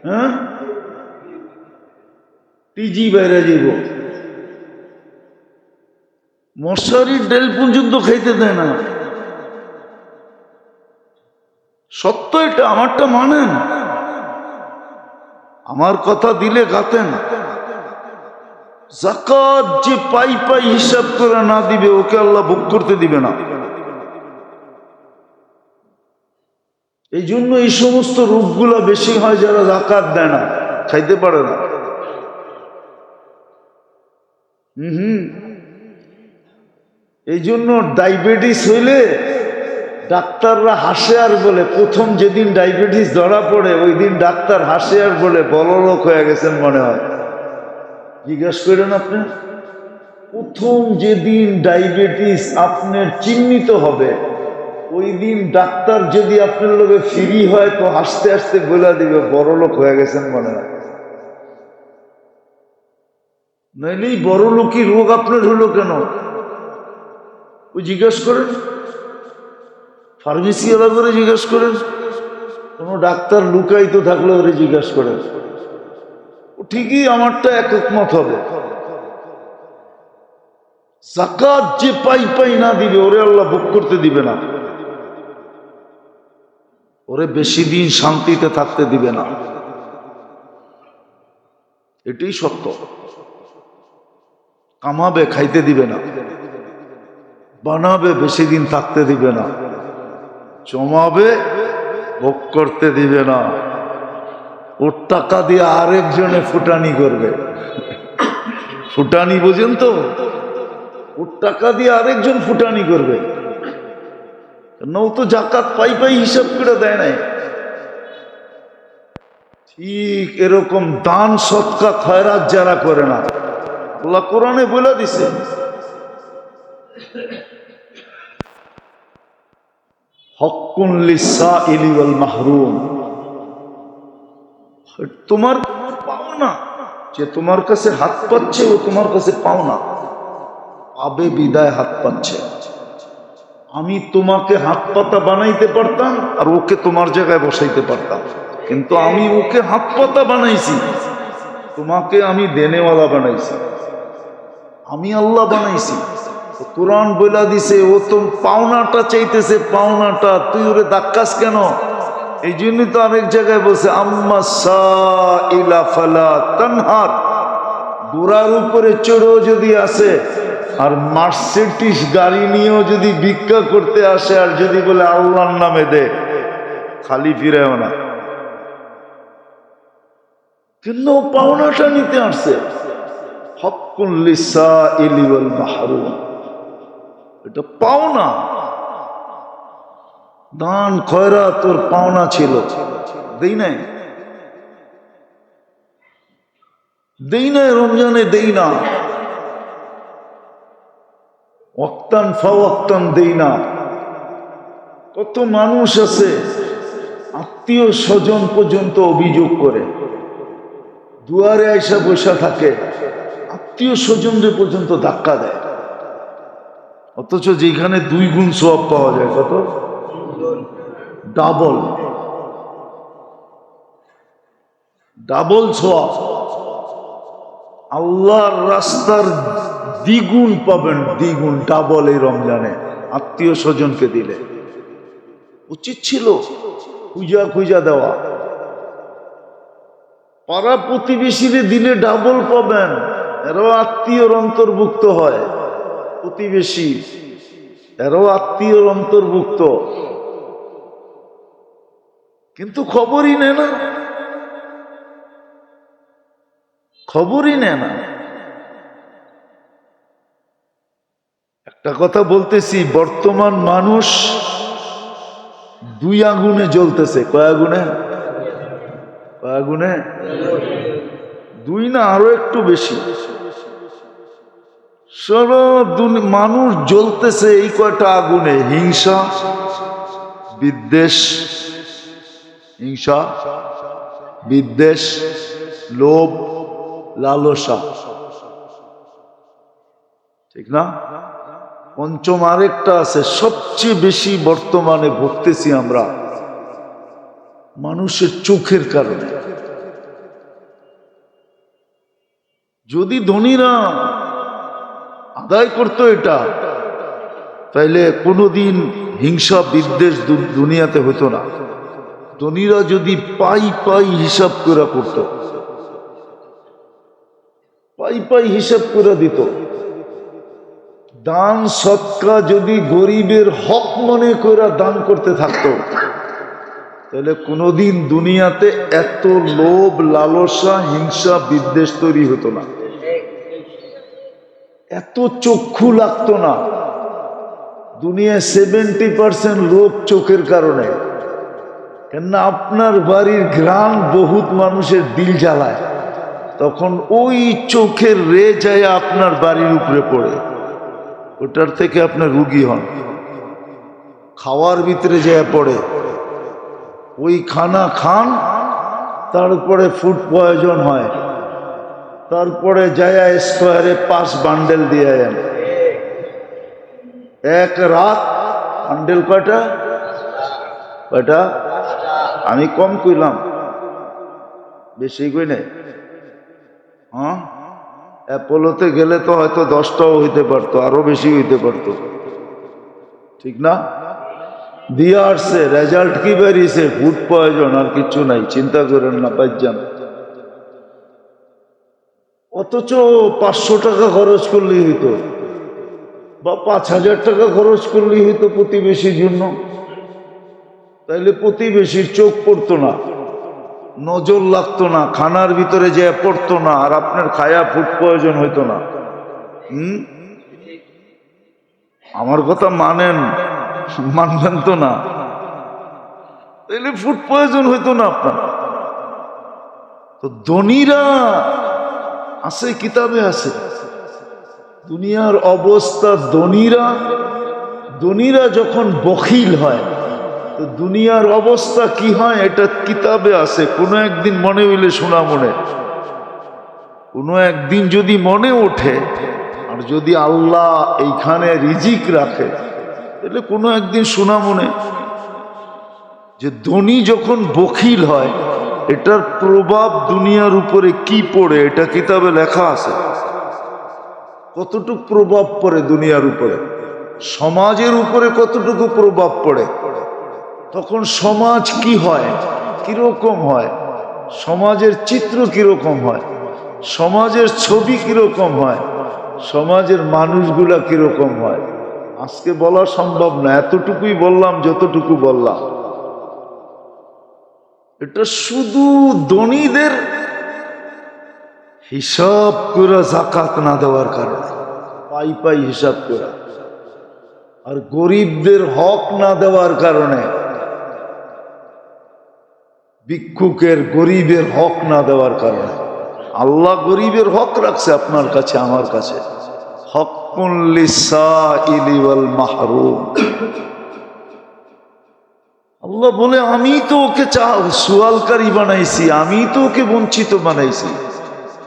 হ্যাঁ, টিজি বেড়ে যাব। মশারির ডেল পর্যন্ত খাইতে দেয় না। সত্য এটা, আমারটা মানেন, আমার কথা দিলে গাতেন। যাকাত যে পাই পাই হিসাব করে না দিবে, ওকে আল্লাহ ভোগ করতে দিবে না। এই জন্য এই সমস্ত রোগগুলা বেশি হয় যারা যাকাত দেয় না, খাইতে পারে না। এই জন্য ডায়াবেটিস হইলে ডাক্তাররা হাসে আর বলে, প্রথম যেদিন ডায়াবেটিস ধরা পড়ে ওই দিন ডাক্তার হাসে আর বলে বড়লোক হয়ে গেছেন মনে হয়। জিজ্ঞেস করেন আপনি, প্রথম যেদিন ডায়াবেটিস আপনার চিহ্নিত হবে ওই দিন ডাক্তার যদি আপনার লোকে ফ্রি হয় তো হাসতে হাসতে বলে দিবে বড়লোক হয়ে গেছেন মনে হয়। নইলেই বড়লোকই রোগ আপনার হলো কেন ওই জিজ্ঞেস করেন, ফার্মেসি ওলা করে জিজ্ঞেস করেন, কোনো ডাক্তার লুকাইতে থাকলে ওরে জিজ্ঞেস করেন, ও ঠিকই আমারটা একমত হবে। যাকাত যে পাই পাই না দিবে ওরে আল্লাহ ভোগ করতে দিবে না, ওরে বেশি দিন শান্তিতে থাকতে দিবে না। এটাই সত্য। কামাবে, খাইতে দিবে না, বানাবে, বেশি দিন থাকতে দিবে না, জমাবে, ভোগ করতে দিবে না। ওর টাকা দিয়ে আরেকজনে ফুটানি করবে। ফুটানি বোঝেন তো? ওর টাকা দিয়ে আরেকজন ফুটানি করবে। ও তো যাকাত পাই পাই হিসাব করে দেয় নাই। ঠিক এরকম দান সৎকা খয়রাত যারা করে না, আল্লাহ কোরআনে বলে দিছে, হক্কুন লিসাইলি ওয়াল মাহরুম, তোমার পাওনা, যে তোমার কাছে হাত পাচ্ছে ও তোমার কাছে পাওনা, আবে বিদায় হাত পাচ্ছে। আমি তোমাকে হাত পাতা বানাইতে পারতাম আর ওকে তোমার জায়গায় বসাইতে পারতাম, কিন্তু আমি ওকে হাত পাতা বানাইছি, তোমাকে আমি দেনেওয়ালা বানাইছি, আমি আল্লাহ বানাইছি। কোরআন বইলা দিছে ও তো পাওনাটা চাইতেছে, পাওনাটা, তুই ওরে ধাক্কাস কেন? এই জন্যই তো আরেক জায়গায় বলছে আম্মা সাইলা ফালা তানহার, বুড়ার উপরে চড়েও যদি আসে আর মার্সিডিজ গাড়ি নিয়েও যদি ভিক্ষা করতে আসে আর যদি বলে আল্লাহর নামে দে, খালি ফিরেও না, কিন্তু পাওনাটা নিতে আসছে। হক্কুন লিসাইলি ওয়াল মাহরুম, এটা পাওনা। দান খয়রাত তোর পাওনা ছিল, দেই নাই, দেই নাই, রমজানে দেই না, ওয়াক্তান ফাওয়াক্তান দেই না। কত মানুষ আছে আত্মীয় স্বজন পর্যন্ত অভিযোগ করে, দুয়ারে আইসা বসা থাকে, আত্মীয় স্বজনদের পর্যন্ত ধাক্কা দেয়, অথচ যেখানে 2 গুণ সওয়াব পাওয়া যায়, কত ডাবল ডাবল সওয়াব, আল্লাহর রাস্তার দ্বিগুণ পাবেন, দ্বিগুণ ডাবল এই রমজানে আত্মীয় স্বজনকে দিলে। উচিত ছিল খুঁজা খুঁজা দেওয়া। পাড়া প্রতিবেশীরে দিলে ডাবল পাবেন, এরাও আত্মীয়র অন্তর্ভুক্ত হয়, প্রতিবেশী এরাও আত্মীয়র অন্তর্ভুক্ত, কিন্তু খবরই নেয় না, খবরই নেয় না। একটা কথা বলতেছি, বর্তমান মানুষ 2 আগুনে জ্বলতেছে। কয় আগুনে? কয় আগুনে? 2 না, আরো একটু বেশি। মানুষ জ্বলতেছে এই কয়টা আগুনে: হিংসা, বিদ্বেষ, হিংসা, বিদ্বেষ, লোভ, লালসা, ঠিক না? পঞ্চম আরেকটা আছে, সবচেয়ে বেশি বর্তমানে ভুগতেছি আমরা, মানুষের চোখের কারণে। যদি ধনীরা আদায় করতো এটা, তাইলে কোনোদিন হিংসা বিদ্বেষ দুনিয়াতে হতো না। ধনীরা যদি পাই পাই হিসাব করে করত, পাই পাই হিসাব করে দিত, দান সৎকা যদি গরিবের হক মনে করে দান করতে থাকতো, তাহলে কোনোদিন দুনিয়াতে এত লোভ, লালসা, হিংসা, বিদ্বেষ তৈরি হতো না, এত চক্ষু লাগতো না। দুনিয়ায় 70% রোগ চোখের কারণে। কেননা আপনার বাড়ির ঘ্রাণ বহুত মানুষের দিল জ্বালায়, তখন ওই চোখের রে যায় আপনার বাড়ির উপরে পড়ে, ওটার থেকে আপনার রুগী হন। খাওয়ার ভিতরে যায় পড়ে, ওই খানা খান, তারপরে ফুড পয়জন হয়, তারপরে যায় স্কোয়ারে 5 বান্ডেল দিয়ে আন। এক রাত বান্ডেল কয়টা? কয়টা? আমি কম কইলাম, বেশি কই নাই। হ্যাঁ, অ্যাপোলোতে গেলে তো হয়তো 10টাও হইতে পারতো, আরো বেশি হইতে পারতো, ঠিক না? দিয়ে আসছে, রেজাল্ট কি বেরিয়েছে? ফুড পয়জন, আর কিছু নাই, চিন্তা করেন না, পাইজান। অথচ 500 টাকা খরচ করলেই হইতো, বা 5000 টাকা খরচ করলেই হইতো প্রতিবেশীর জন্য, তাইলে প্রতিবেশীর চোখ পড়তো না, নজর লাগতো না, খানার ভিতরে যে পড়তো না, আর আপনার খায়া ফুড পয়জন হইতো না। আমার কথা মানেন, মানবেন তো না? তাইলে ফুড পয়জন হইতো না আপনার। তো ধনীরা আছে, কিতাবে আছে দুনিয়ার অবস্থা। ধনীরা যখন বখিল হয়, তো দুনিয়ার অবস্থা কি হয় এটা কিতাবে আছে। কোনো একদিন মনে হইলে শোনা মনে, কোনো একদিন যদি মনে ওঠে, আর যদি আল্লাহ এইখানে রিজিক রাখে, তাহলে কোনো একদিন শোনা মনে যে ধনী যখন বখিল হয়, এটার প্রভাব দুনিয়ার উপরে কি পড়ে, এটা কিতাবে লেখা আছে। কতটুকু প্রভাব পড়ে দুনিয়ার উপরে, সমাজের উপরে কতটুকু প্রভাব পড়ে, তখন সমাজ কি হয়, কিরকম হয়, সমাজের চিত্র কিরকম হয়, সমাজের ছবি কিরকম হয়, সমাজের মানুষগুলা কিরকম হয় আজকে বলা সম্ভব না, এতটুকুই বললাম যতটুকু বললাম। এটা শুধু ধনীদের হিসাব করে যাকাত না দেওয়ার কারণে, পাই পাই হিসাব করে, আর গরিবদের হক না দেওয়ার কারণে, ভিক্ষুকের গরিবের হক না দেওয়ার কারণে। আল্লাহ গরিবের হক রাখছে আপনার কাছে আমার কাছে, হক্কুন লিসাইলি ওয়াল মাহরুম। আল্লাহ বলে আমি তো ওকে সুয়ালকারী বানাইছি, আমি তো ওকে বঞ্চিত বানাইছি।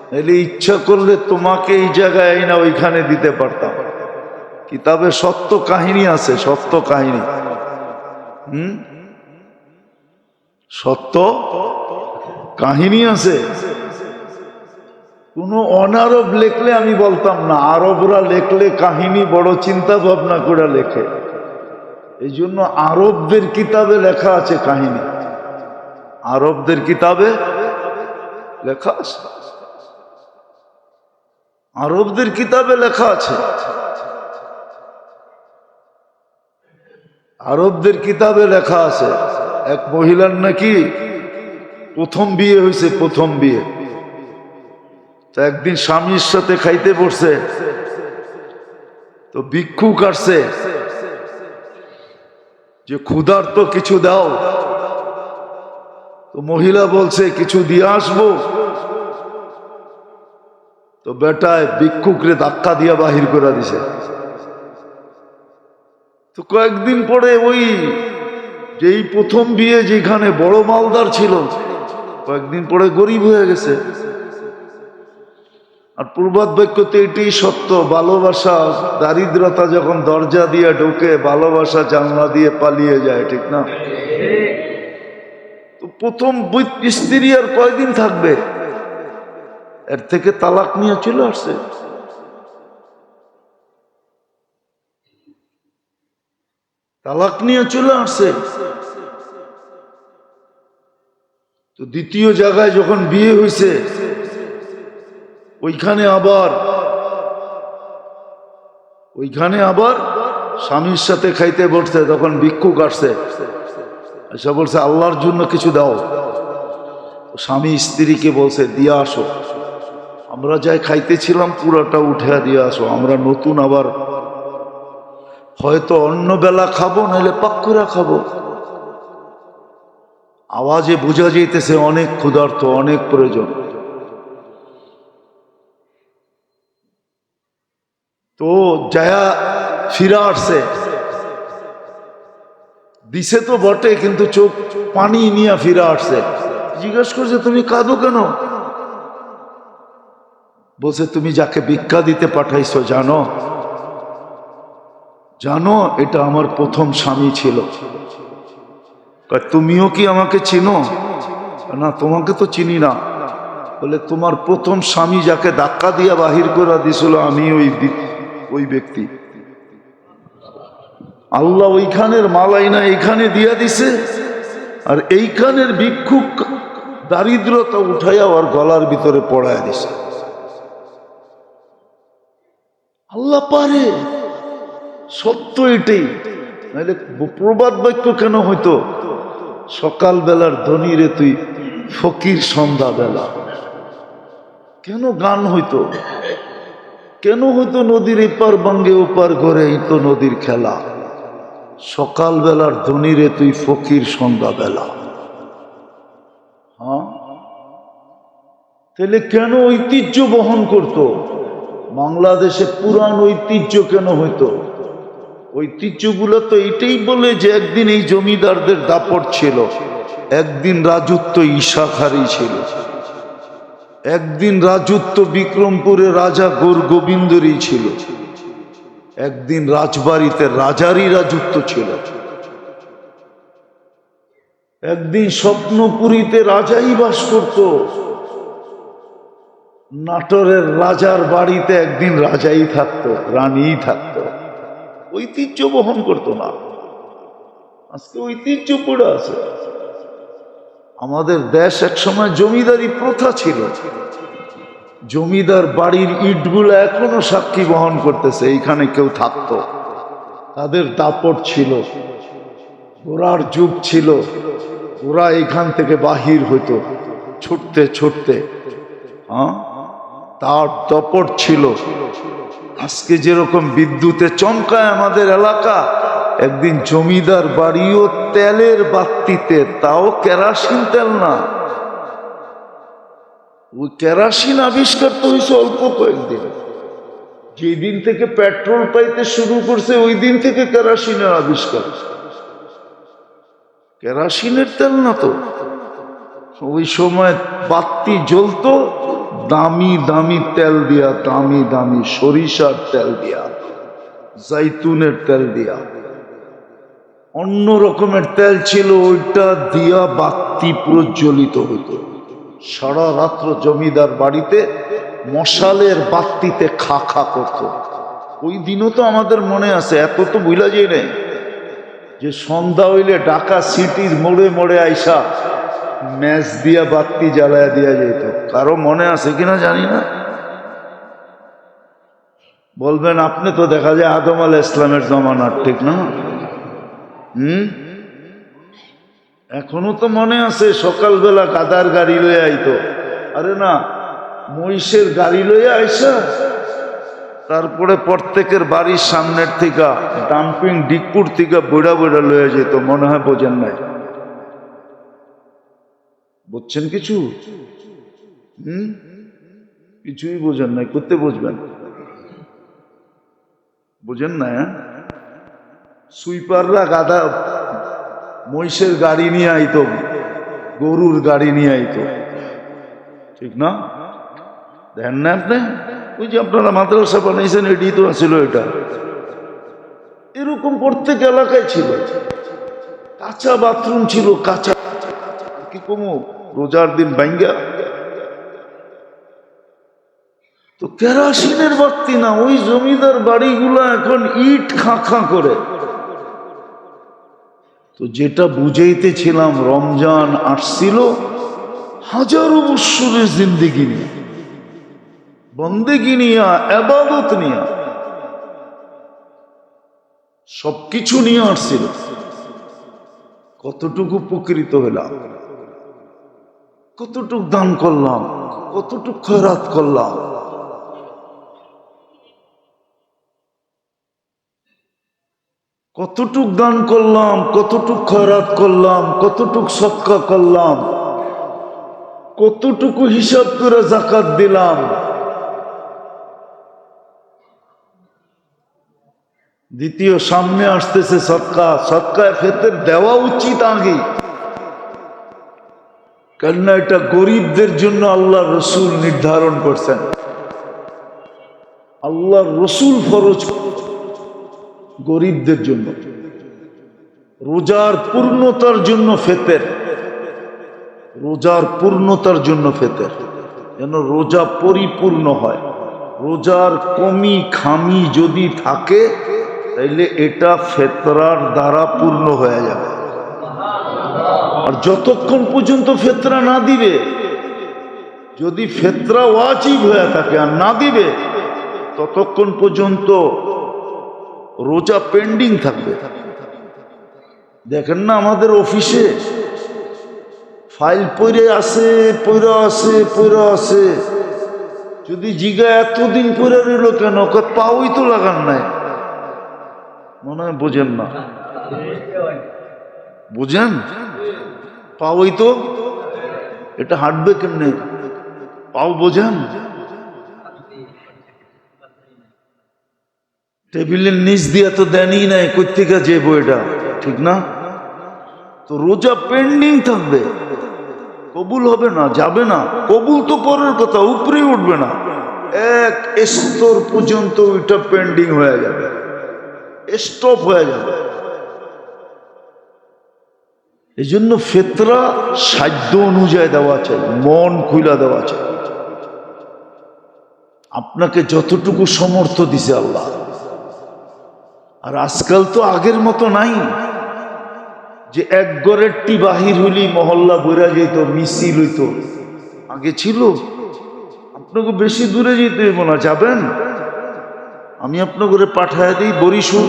নাহলে ইচ্ছা করলে তোমাকে এই জায়গায় না ওইখানে দিতে পারতাম। কিতাবে সত্য কাহিনী আছে, সত্য কাহিনী, সত্য কাহিনী আছে। কোন অনারব লেখলে আমি বলতাম না, আরবরা লেখলে কাহিনী বড় চিন্তা ভাবনা করে লেখে, এই জন্য আরবদের কিতাবে লেখা আছে কাহিনী, আরবদের কিতাবে লেখা আছে, আরবদের কিতাবে লেখা আছে, আরবদের কিতাবে লেখা আছে। এক মহিলার নাকি প্রথম বিয়ে হয়েছে, প্রথম বিয়ে। তো একদিন স্বামীর সাথে খাইতে বসছে, তো ভিক্ষুক আসছে যে ক্ষুধার্ত কিছু দাও। তো মহিলা বলছে কিছু দিয়ে আসবো। তো বেটায় ভিক্ষুকরে ধাক্কা দিয়া বাহির করে দিছে। তো কয়েকদিন পরে ওই যেই প্রথম বিয়ে যেখানে বড় মালদার ছিল, কয়েকদিন পরে গরিব হয়ে গেছে। আর প্রবাদ বাক্যতে এটাই সত্য, ভালোবাসা দারিদ্রতা যখন দরজা দিয়ে ঢোকে, ভালোবাসা জানলা দিয়ে পালিয়ে যায়, ঠিক না? তো প্রথম স্ত্রী আর কয়দিন থাকবে, এর থেকে তালাক নিয়ে চলে আসছে। তালাক নিয়ে চলে আসছে। তো দ্বিতীয় জায়গায় যখন বিয়ে হয়েছে, ওইখানে আবার স্বামীর সাথে খাইতে বসছে, তখন ভিক্ষুক আসছে, এসে বলছে আল্লাহর জন্য কিছু দাও। স্বামী স্ত্রীকে বলছে দিয়ে আসো, আমরা যাই খাইতেছিলাম পুরাটা উঠে দিয়ে আসো, আমরা নতুন আবার হয়তো অন্য বেলা খাবো, নাহলে পাক্কুরা খাবো। আওয়াজে বোঝা যাইতেছে অনেক ক্ষুধার্ত, অনেক প্রয়োজন। তো যায়া ফিরা আসছে, দিছে তো বটে, কিন্তু চোখ পানি নিয়ে ফিরা আসছে। জিজ্ঞেস করছে তুমি কাঁদো কেন? বলছে তুমি যাকে ভিক্ষা দিতে পাঠাইছো জানো? জানো এটা আমার প্রথম স্বামী ছিল। তুমিও কি আমাকে চিনো? না, তোমাকে তো চিনি না। বলে তোমার প্রথম স্বামী যাকে ধাক্কা দিয়া বাহির করে দিছিল, আমি ওই ব্যক্তি। আল্লাহ ওইখানের মালাই না এইখানে দিয়া দিছে, আর এইখানের ভিক্ষুক দারিদ্রতা উঠাইয়া ওর গলার ভিতরে পড়ায় দিছে। আল্লাহ পারে, সত্য এটাই। নাহলে প্রবাদ বাক্য কেন হইতো? সকাল বেলার ধনী রে তুই ফকির সন্ধ্যা বেলা, কেন গান হইতো? কেন হইতো নদীর এপার বাঙ্গে ওপার ঘরে, এই তো নদীর খেলা। সকাল বেলার ধনী রে তুই ফকির সন্ধ্যা বেলা। হ্যাঁ, তাহলে কেন ঐতিহ্য বহন করত? বাংলাদেশে পুরান ঐতিহ্য কেন হইতো? ঐতিহ্যগুলো তো এটাই বলে যে একদিন এই জমিদারদের দাপট ছিল, একদিন রাজত্ব ঈশাখারি ছিল, একদিন রাজত্ব বিক্রমপুরে রাজা গৌর গোবিন্দরই ছিল, একদিন রাজবাড়িতে রাজারই রাজত্ব ছিল, একদিন স্বপ্নপুরীতে রাজাই বাস করত, নাটোরের রাজার বাড়িতে একদিন রাজাই থাকতো, রানীই থাকতো। ঐতিহ্য বহন করতো না। আজকে ঐতিহ্য পড়ে আছে। আমাদের দেশ এক সময় জমিদারি প্রথা ছিল, জমিদার বাড়ির ইটগুলো এখনো সাক্ষী বহন করতেছে, এইখানে কেউ থাকতো, তাদের দাপট ছিল, ঘোড়ার যুগ ছিল, ওরা এইখান থেকে বাহির হইতো ছুটতে ছুটতে। তার দাপট ছিল। আজকে যেরকম বিদ্যুতে চমকায় আমাদের এলাকা, একদিন জমিদার বাড়িও তেলের বাতিতে, তাও কেরাসিন তেল না। ওই কেরাসিন আবিষ্কার তো হয়েছে অল্প কয়েকদিন। যেদিন থেকে পেট্রোল পাইতে শুরু করছে ওই দিন থেকে কেরাসিনের আবিষ্কার। কেরাসিনের তেল না তো, ওই সময় বাতি জ্বলতো দামি দামি তেল দিয়া, দামি দামি সরিষার তেল দিয়া, জাইতুনের তেল দিয়া, অন্য রকমের তেল ছিল, ওইটা দিয়া বাতি প্রজ্বলিত হইত। সারা রাত্র জমিদার বাড়িতে মশালের বাতিতে খা খা করত। ওই দিনও তো আমাদের মনে আছে, এত তো ভুলা যায় নাই, যে সন্ধ্যা হইলে ঢাকা সিটির মোড়ে মোড়ে আইসা ম্যাচ দিয়া বাতি জ্বালায়া দিয়া যেত। কারো মনে আছে কিনা জানি না, বলবেন আপনি তো দেখা যায় আদম আলাইহিস ইসলামের জমানার, ঠিক না? এখনো তো মনে আছে সকালবেলা গাদার গাড়ি লইয়া আইতো, আরে না মহিষের গাড়ি লইয়া আইসা তারপরে প্রত্যেকের বাড়ির সামনের থেকে ডাম্পিং ডিগপুর থেকে বইড়া বইড়া লইয়া যেত। মনে হয় বোঝেন নাই, বুঝছেন কিছু? কিছুই বোঝেন নাই, করতে বুঝবেন, বুঝেন না? সুইপাররা গাদা মহিষের গাড়ি নিয়ে আইতো, গরুর গাড়ি নিয়ে আইতো, ঠিক না? দেখেন না আপনি? ওই যে আপনারা মাদ্রাসা বানাইছেন, এটি তো ছিল এটা। এরকম প্রত্যেক এলাকায় ছিল, কাঁচা বাথরুম ছিল, কাঁচা কি কমু রোজার দিন বাইঙ্গা। তো কেরাসিনের বাতি না, ওই জমিদার বাড়িগুলো এখন ইট খাঁ খাঁ করে। তো যেটা বুঝাইতেছিলাম, রমজান আসছিল হাজারো বৎসরের জিন্দেগি নিয়ে, বন্দেগি নিয়া, ইবাদত নিয়া, সবকিছু নিয়ে আসছিল। কতটুকু উপকৃত হলাম, কতটুক দান করলাম, কতটুক খয়রাত করলাম। কতটুক দান করলাম, কতটুক খয়রাত করলাম, কতটুক সদকা করলাম, কতটুকু হিসাব করে যাকাত দিলাম। দ্বিতীয় সামনে আসতেছে সদকা, সদকায় ফেতর দেওয়া উচিত আগে, কেননা এটা গরিবদের জন্য আল্লাহ রসুল নির্ধারণ করছেন। আল্লাহ রসুল ফরজ গরিবদের জন্য, রোজার পূর্ণতার জন্য ফেতের, রোজার পূর্ণতার জন্য ফেতের, যেন রোজা পরিপূর্ণ হয়। রোজার কমি খামি যদি থাকে তাইলে এটা ফেতরার দ্বারা পূর্ণ হয়ে যাবে। আর যতক্ষণ পর্যন্ত ফেতরা না দিবে, যদি ফেতরা ওয়াজিব হয়ে থাকে আর না দিবে, ততক্ষণ পর্যন্ত রোজা পেন্ডিং থাকবে। দেখেন না আমাদের অফিসে ফাইল পড়ে আছে, পড়া আছে, পড়া আছে। যদি জিগা এতদিন পড়ে রইল কেন, পাওই তো লাগান নাই। মনে হয় বোঝেন না, বুঝেন? পাওই তো, এটা হাঁটবে কেমনে? পাও বোঝেন? টেবিলের নিচ দিয়ে তো দেনই নাই, কোথেকে যে বইটা, ঠিক না? তো রোজা পেন্ডিং থাকবে, কবুল হবে না, যাবে না। কবুল তো পরের কথা, উপরে উঠবে না, এক স্তর পর্যন্ত ওইটা পেন্ডিং হয়ে যাবে, স্টপ হয়ে যাবে। এই জন্য ফেতরা সাধ্য অনুযায়ী দেওয়া চাই, মন খুলা দেওয়া চাই। আপনাকে যতটুকু সমর্থ দিছে আল্লাহ। আর আজকাল তো আগের মতো নাই যে এক গড়ের টি বাহির হইলি মহল্লা বইরা যেত, মিছিল হইত। আগে ছিল, আপনাকে বেশি দূরে যেতে হইব না, যাবেন, আমি আপনাকে পাঠায় দিই বরিশাল।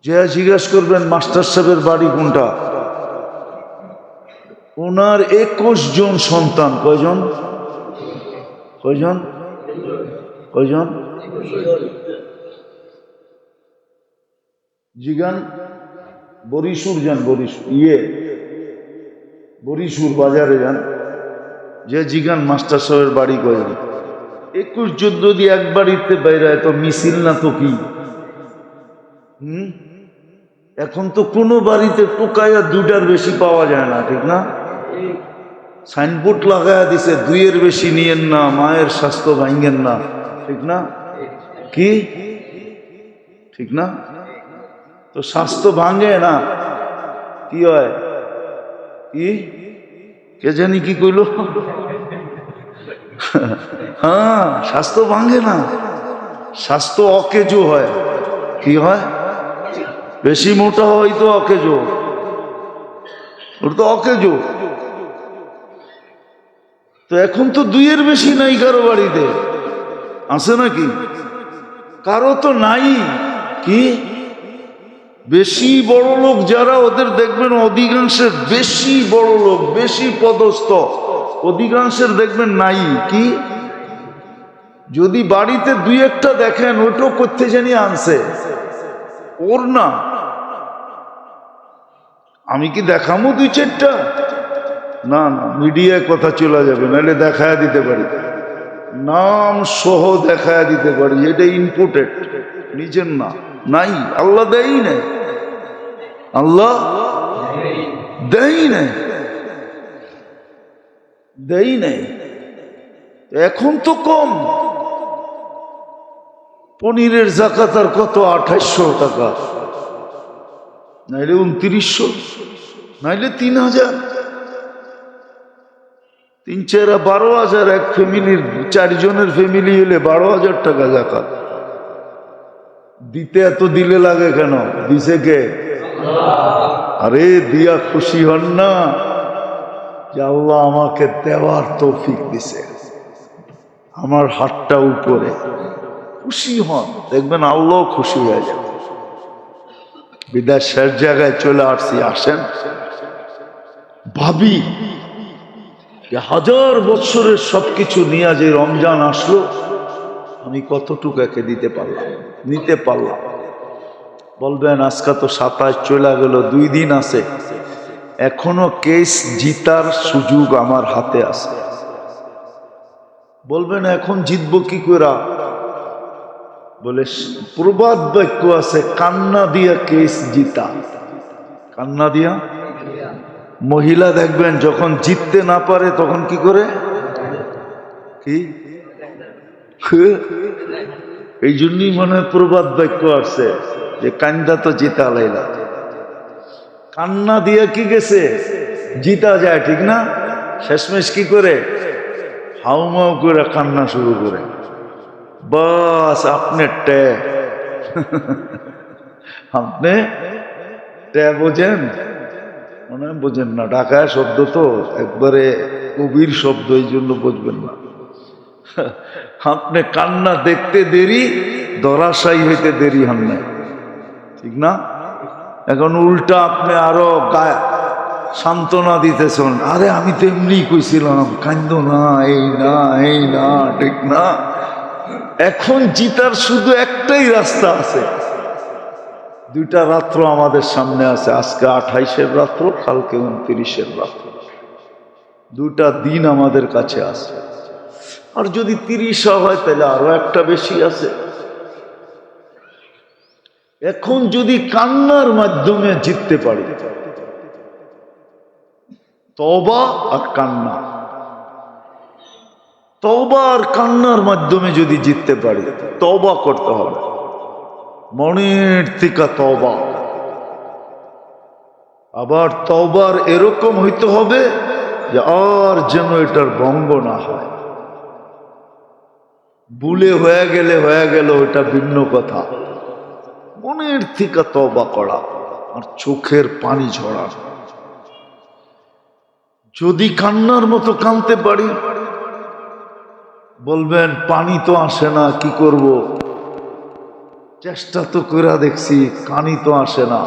যে জিজ্ঞাসা করবেন মাস্টার সাহেবের বাড়ি কোনটা, ওনার 21 জন সন্তান। কয়জন? কয়জন? কয়জন? জিগান বরিশাল যান, বরিশাল বাজারে যান, যে জিগান মাস্টার সাহেবের বাড়ি কয়জন। 21 জন যদি এক বাড়িতে বাইরে তো মিছিল না তো কি? এখন তো কোনো বাড়িতে টোকাইয়া 2টার বেশি পাওয়া যায় না, ঠিক না? সাইনবোর্ড লাগাইয়া দিছে 2-এর বেশি নিয়েন না, মায়ের স্বাস্থ্য ভাঙ্গেন না, ঠিক না? কি ঠিক না? তো স্বাস্থ্য ভাঙে না, কি হয়? কি কে জানি কি কইল? হ্যাঁ, স্বাস্থ্য ভাঙে না, স্বাস্থ্য অকেজো হয়। কি হয়? বেশি মোটা হয় তো অকেজো, ওটা তো অকেজো। তো এখন তো 2-এর বেশি নাই কারো বাড়িতে, আছে নাকি? কারো তো নাই। কি বেশি বড় লোক যারা, ওদের দেখবেন অধিকাংশের বেশি বড় লোক, বেশি পদস্থ, অধিকাংশের দেখবেন নাই। কি যদি বাড়িতে 2-একটা দেখেন, ওটাও করতে জানি আনছে ওর না। আমি কি দেখামো 2-4টা? না না, মিডিয়ায় কথা চলে যাবে, নাহলে দেখায় দিতে পারি, নাম সহ দেখায় দিতে পারি, এটা ইম্পোর্টেড, নিজের না। নাই, আল্লাহ দেই নাই, আল্লাহ দেই নাই, দেই নাই। এখন তো কম। পনিরের জাকাত আর কত? 2800 টাকা, নাইলে 2900, নাইলে 3000, 3-4 12,000। এক ফ্যামিলির 4 জনের ফ্যামিলি হলে 12,000 টাকা জাকাত দিতে। এত দিলে লাগে কেন? দিছে কে? আরে দিয়া খুশি হন না যে আল্লাহ আমাকে দেওয়ার তৌফিক দিছে, আমার হাতটা উপরে, খুশি হন, দেখবেন আল্লাহ খুশি হয়ে যাবে। বিদেশের জায়গায় চলে আসছি, আসেন ভাবি 1000 বছরের সবকিছু নিয়ে যে রমজান আসলো, আমি কতটুকু একে দিতে পারলাম, নিতে পারলাম। বলবেন আজকে তো 27 চলে গেল, 2 দিন আছে, এখনো কেস জিতার সুযোগ আমার হাতে আছে। বলবেন এখন জিতবো কি করে? বলে প্রবাদ বাক্য আছে, কান্না দিয়া কেস জিতা। কান্না দিয়া। মহিলা দেখবেন যখন জিততে না পারে তখন কি করে? কি এই জন্যই মনে হয় প্রবাদ বাক্য আছে যে কান্দা তো জিতা লাইলা। কান্না দিয়ে কি গেছে? জিতা যায়, ঠিক না? শেষমেশ কি করে? হাউমাউ করে কান্না শুরু করে, বাস আপনি টে আপনি টে বোঝেন? মনে হয় বোঝেন না, ঢাকায় শব্দ তো একবারে কবির শব্দ, এই জন্য বুঝবেন না। আপনি কান্না দেখতে দেরি, ধরাশায়ী হইতে দেরি হন না, ঠিক না? এখন উল্টা আপনি আরো গায়ে সান্ত্বনা দিতেছেন, আরে আমি তো এমনি কইছিলাম, কান্দো না, এই না, এই না, ঠিক না? এখন জিতার শুধু একটাই রাস্তা আছে, 2টা রাত্র আমাদের সামনে আছে। আজকে 28-এর রাত্র, কালকে 29-এর রাত্র, 2টা দিন আমাদের কাছে আছে। আর যদি 30 হয় তাহলে আরো একটা বেশি আছে। এখন যদি কান্নার মাধ্যমে জিততে পারি, তওবা আর কান্না, তওবা আর কান্নার মাধ্যমে যদি জিততে পারি, তওবা করতে হবে, মনের থেকে তওবা। আবার তওবার এরকম হইতে হবে যে আর যেন এটার ভঙ্গ না হয়। ভুলে হয়ে গেল, ওটা ভিন্ন কথা। মনের থেকে তওবা করা আর চোখের পানি ঝরা। যদি কান্নার মতো কাঁদতে পারি বলবেন পানি তো আসে না, কি করব? চেষ্টা তো করে দেখছি, পানি তো আসে না।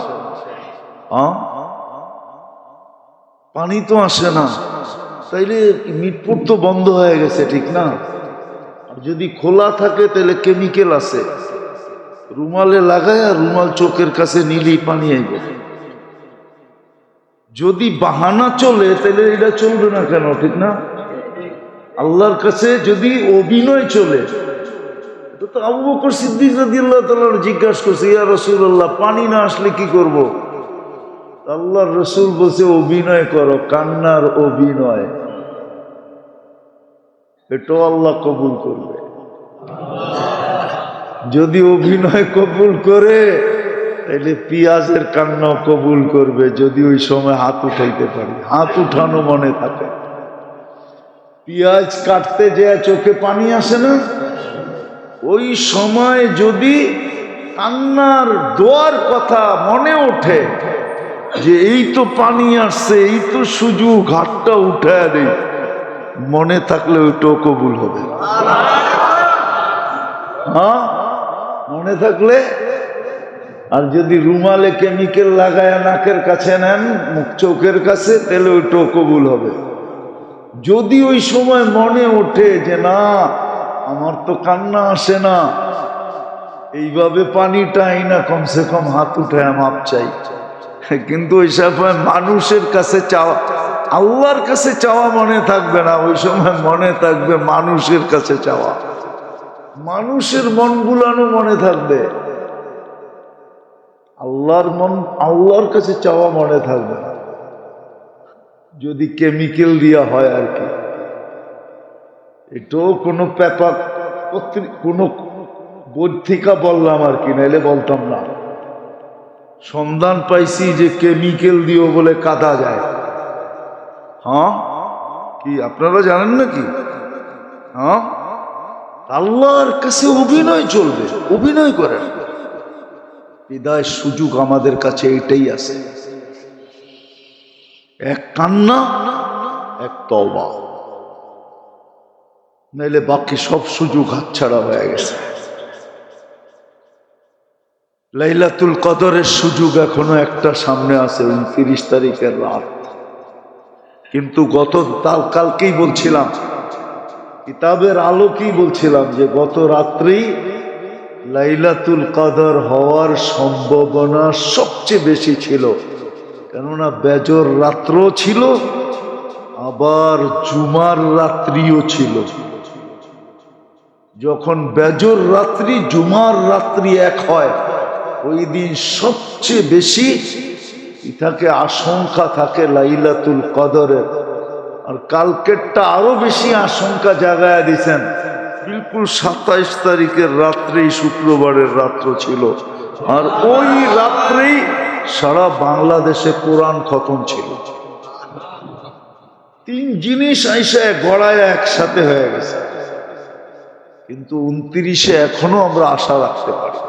পানি তো আসে না, তাইলে মিটপুর তো বন্ধ হয়ে গেছে, ঠিক না? আর যদি খোলা থাকে তাহলে কেমিক্যাল আছে, রুমালে লাগায় আর রুমাল চোখের কাছে নিলেই পানি আইব। যদি বাহানা চলে তাহলে এটা চলবে না কেন, ঠিক না? আল্লাহর কাছে যদি অভিনয় চলে, এটা তো আবু বকর সিদ্দিক রাদিয়াল্লাহু তাআলা জিজ্ঞাসা করছে, ইয়া রাসূলুল্লাহ, পানি না আসলে কি করব? আল্লাহর রাসূল বলছে, অভিনয় করো, কান্নার অভিনয়, এটাও আল্লাহ কবুল করবে। যদি অভিনয় কবুল করে তাহলে পেঁয়াজের কান্নাও কবুল করবে, যদি ওই সময় হাত উঠাইতে পারি। হাত উঠানো মনে থাকে। পেঁয়াজ কাটতে যে চোখে পানি আসে না, ওই সময় যদি কান্নার দোয়ার কথা মনে ওঠে যে এই তো পানি আসছে, এই তো সুযোগ, হাতটা উঠায় দেই, মনে থাকলে ওইটাও কবুল হবে। হ্যাঁ, মনে থাকলে। আর যদি রুমালে কেমিক্যাল লাগায় নাকের কাছে নেন, মুখ চোখের কাছে, তাহলে ওইটাও কবুল হবে। যদি ওই সময় মনে ওঠে যে না, আমার তো কান্না আসে না, এইভাবে পানিটা আইনা কমসে কম হাত উঠায় মাপ চাই। কিন্তু ওই সময় মানুষের কাছে চাওয়া, আল্লাহর কাছে চাওয়া মনে থাকবে না, ওই সময় মনে থাকবে মানুষের কাছে চাওয়া। মানুষের মন গুলানো মনে থাকবে, আল্লাহর মন, আল্লাহর কাছে চাওয়া মনে থাকবে না, যদি কেমিক্যাল দিয়া হয় আর কি। এটাও কোনো পেপার কোনো পত্রিকা বললাম আর কি, নাইলে বলতাম না। সন্ধান পাইছি যে কেমিক্যাল দিও বলে কাঁদা যায়। হ্যাঁ, কি আপনারা জানেন নাকি? হ্যাঁ, আল্লাহর কাছে অভিনয় চলবে, অভিনয় করেন। বিদায় সুযোগ আমাদের কাছে এটাই আছে, এক কান্না, এক তওবা, নাইলে বাকি সব সুযোগ হাতছাড়া হয়ে গেছে। লাইলাতুল কদরের সুযোগ এখনো একটা সামনে আছে, 29 তারিখের রাত। কিন্তু কালকেই বলছিলাম, কিতাবের আলোকেই বলছিলাম যে গত রাত্রেই লাইলাতুল কদর হওয়ার সম্ভাবনা সবচেয়ে বেশি ছিল, কেননা বেজর রাত্র ছিল, আবার জুমার রাত্রিও ছিল। যখন বেজর রাত্রি জুমার রাত্রি এক হয়, ওই দিন সবচেয়ে বেশি থাকে আশঙ্কা থাকে লাইলাতুল কদরের। আর কালকেরটা আরো বেশি আশঙ্কা জাগায়া দিছেন, বিলকুল 27 তারিখের রাত্রেই শুক্রবারের রাত্র ছিল, আর ওই রাত্রেই সারা বাংলাদেশে কোরআন খতম ছিল। তিন জিনিস আইসা গড়ায় একসাথে হয়ে গেছে, কিন্তু 29-এ এখনো আমরা আশা রাখতে পারি।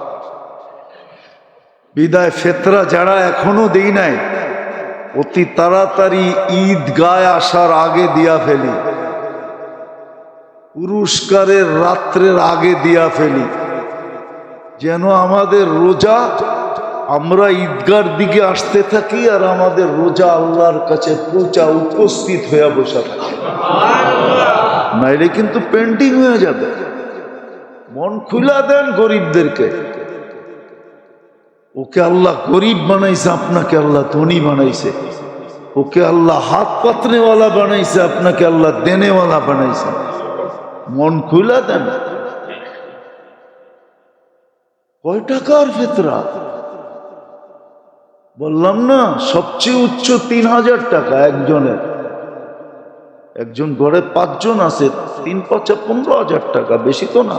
বিদায় ফেতরা যারা এখনো দেই নাই, অতি তাড়াতাড়ি ঈদগায় আসার আগে দিয়া ফেলি, পুরস্কারের রাত্রের আগে দিয়া ফেলি, যেন আমাদের রোজা, আমরা ঈদগার দিকে আসতে থাকি আর আমাদের রোজা আল্লাহর কাছে পৌঁছা উপস্থিত হয়ে বসে থাকে। নাইলে কিন্তু পেন্টিং হয়ে যাবে। মন খুলা দেন গরিবদেরকে, ওকে আল্লাহ গরিব বানাইছে, আপনাকে আল্লাহ ধনী বানাইছে। ওকে আল্লাহ হাত পাতনেওয়ালা বানাইছে, আপনাকে আল্লাহ দেনেওয়ালা বানাইছে। মন খুলা দেন। কয় টাকার ফিতরা বললাম না, সবচেয়ে উচ্চ 3000 টাকা একজনের। একজন ঘরে 5 জন আছে, 3-5 15,000 টাকা, বেশি তো না।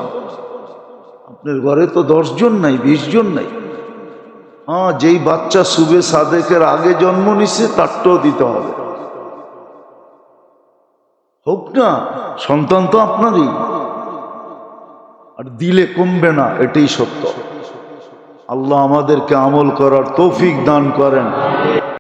আপনার ঘরে তো 10 জন নাই, 20 জন নাই। হ্যাঁ, যেই বাচ্চা সুবে সাদেকের আগে জন্ম নিছে তারটাও দিতে হবে, হোক না, সন্তান তো আপনারই। আর দিলে কমবে না, এটাই সত্য। আল্লাহ আমাদেরকে আমল করার তৌফিক দান করেন।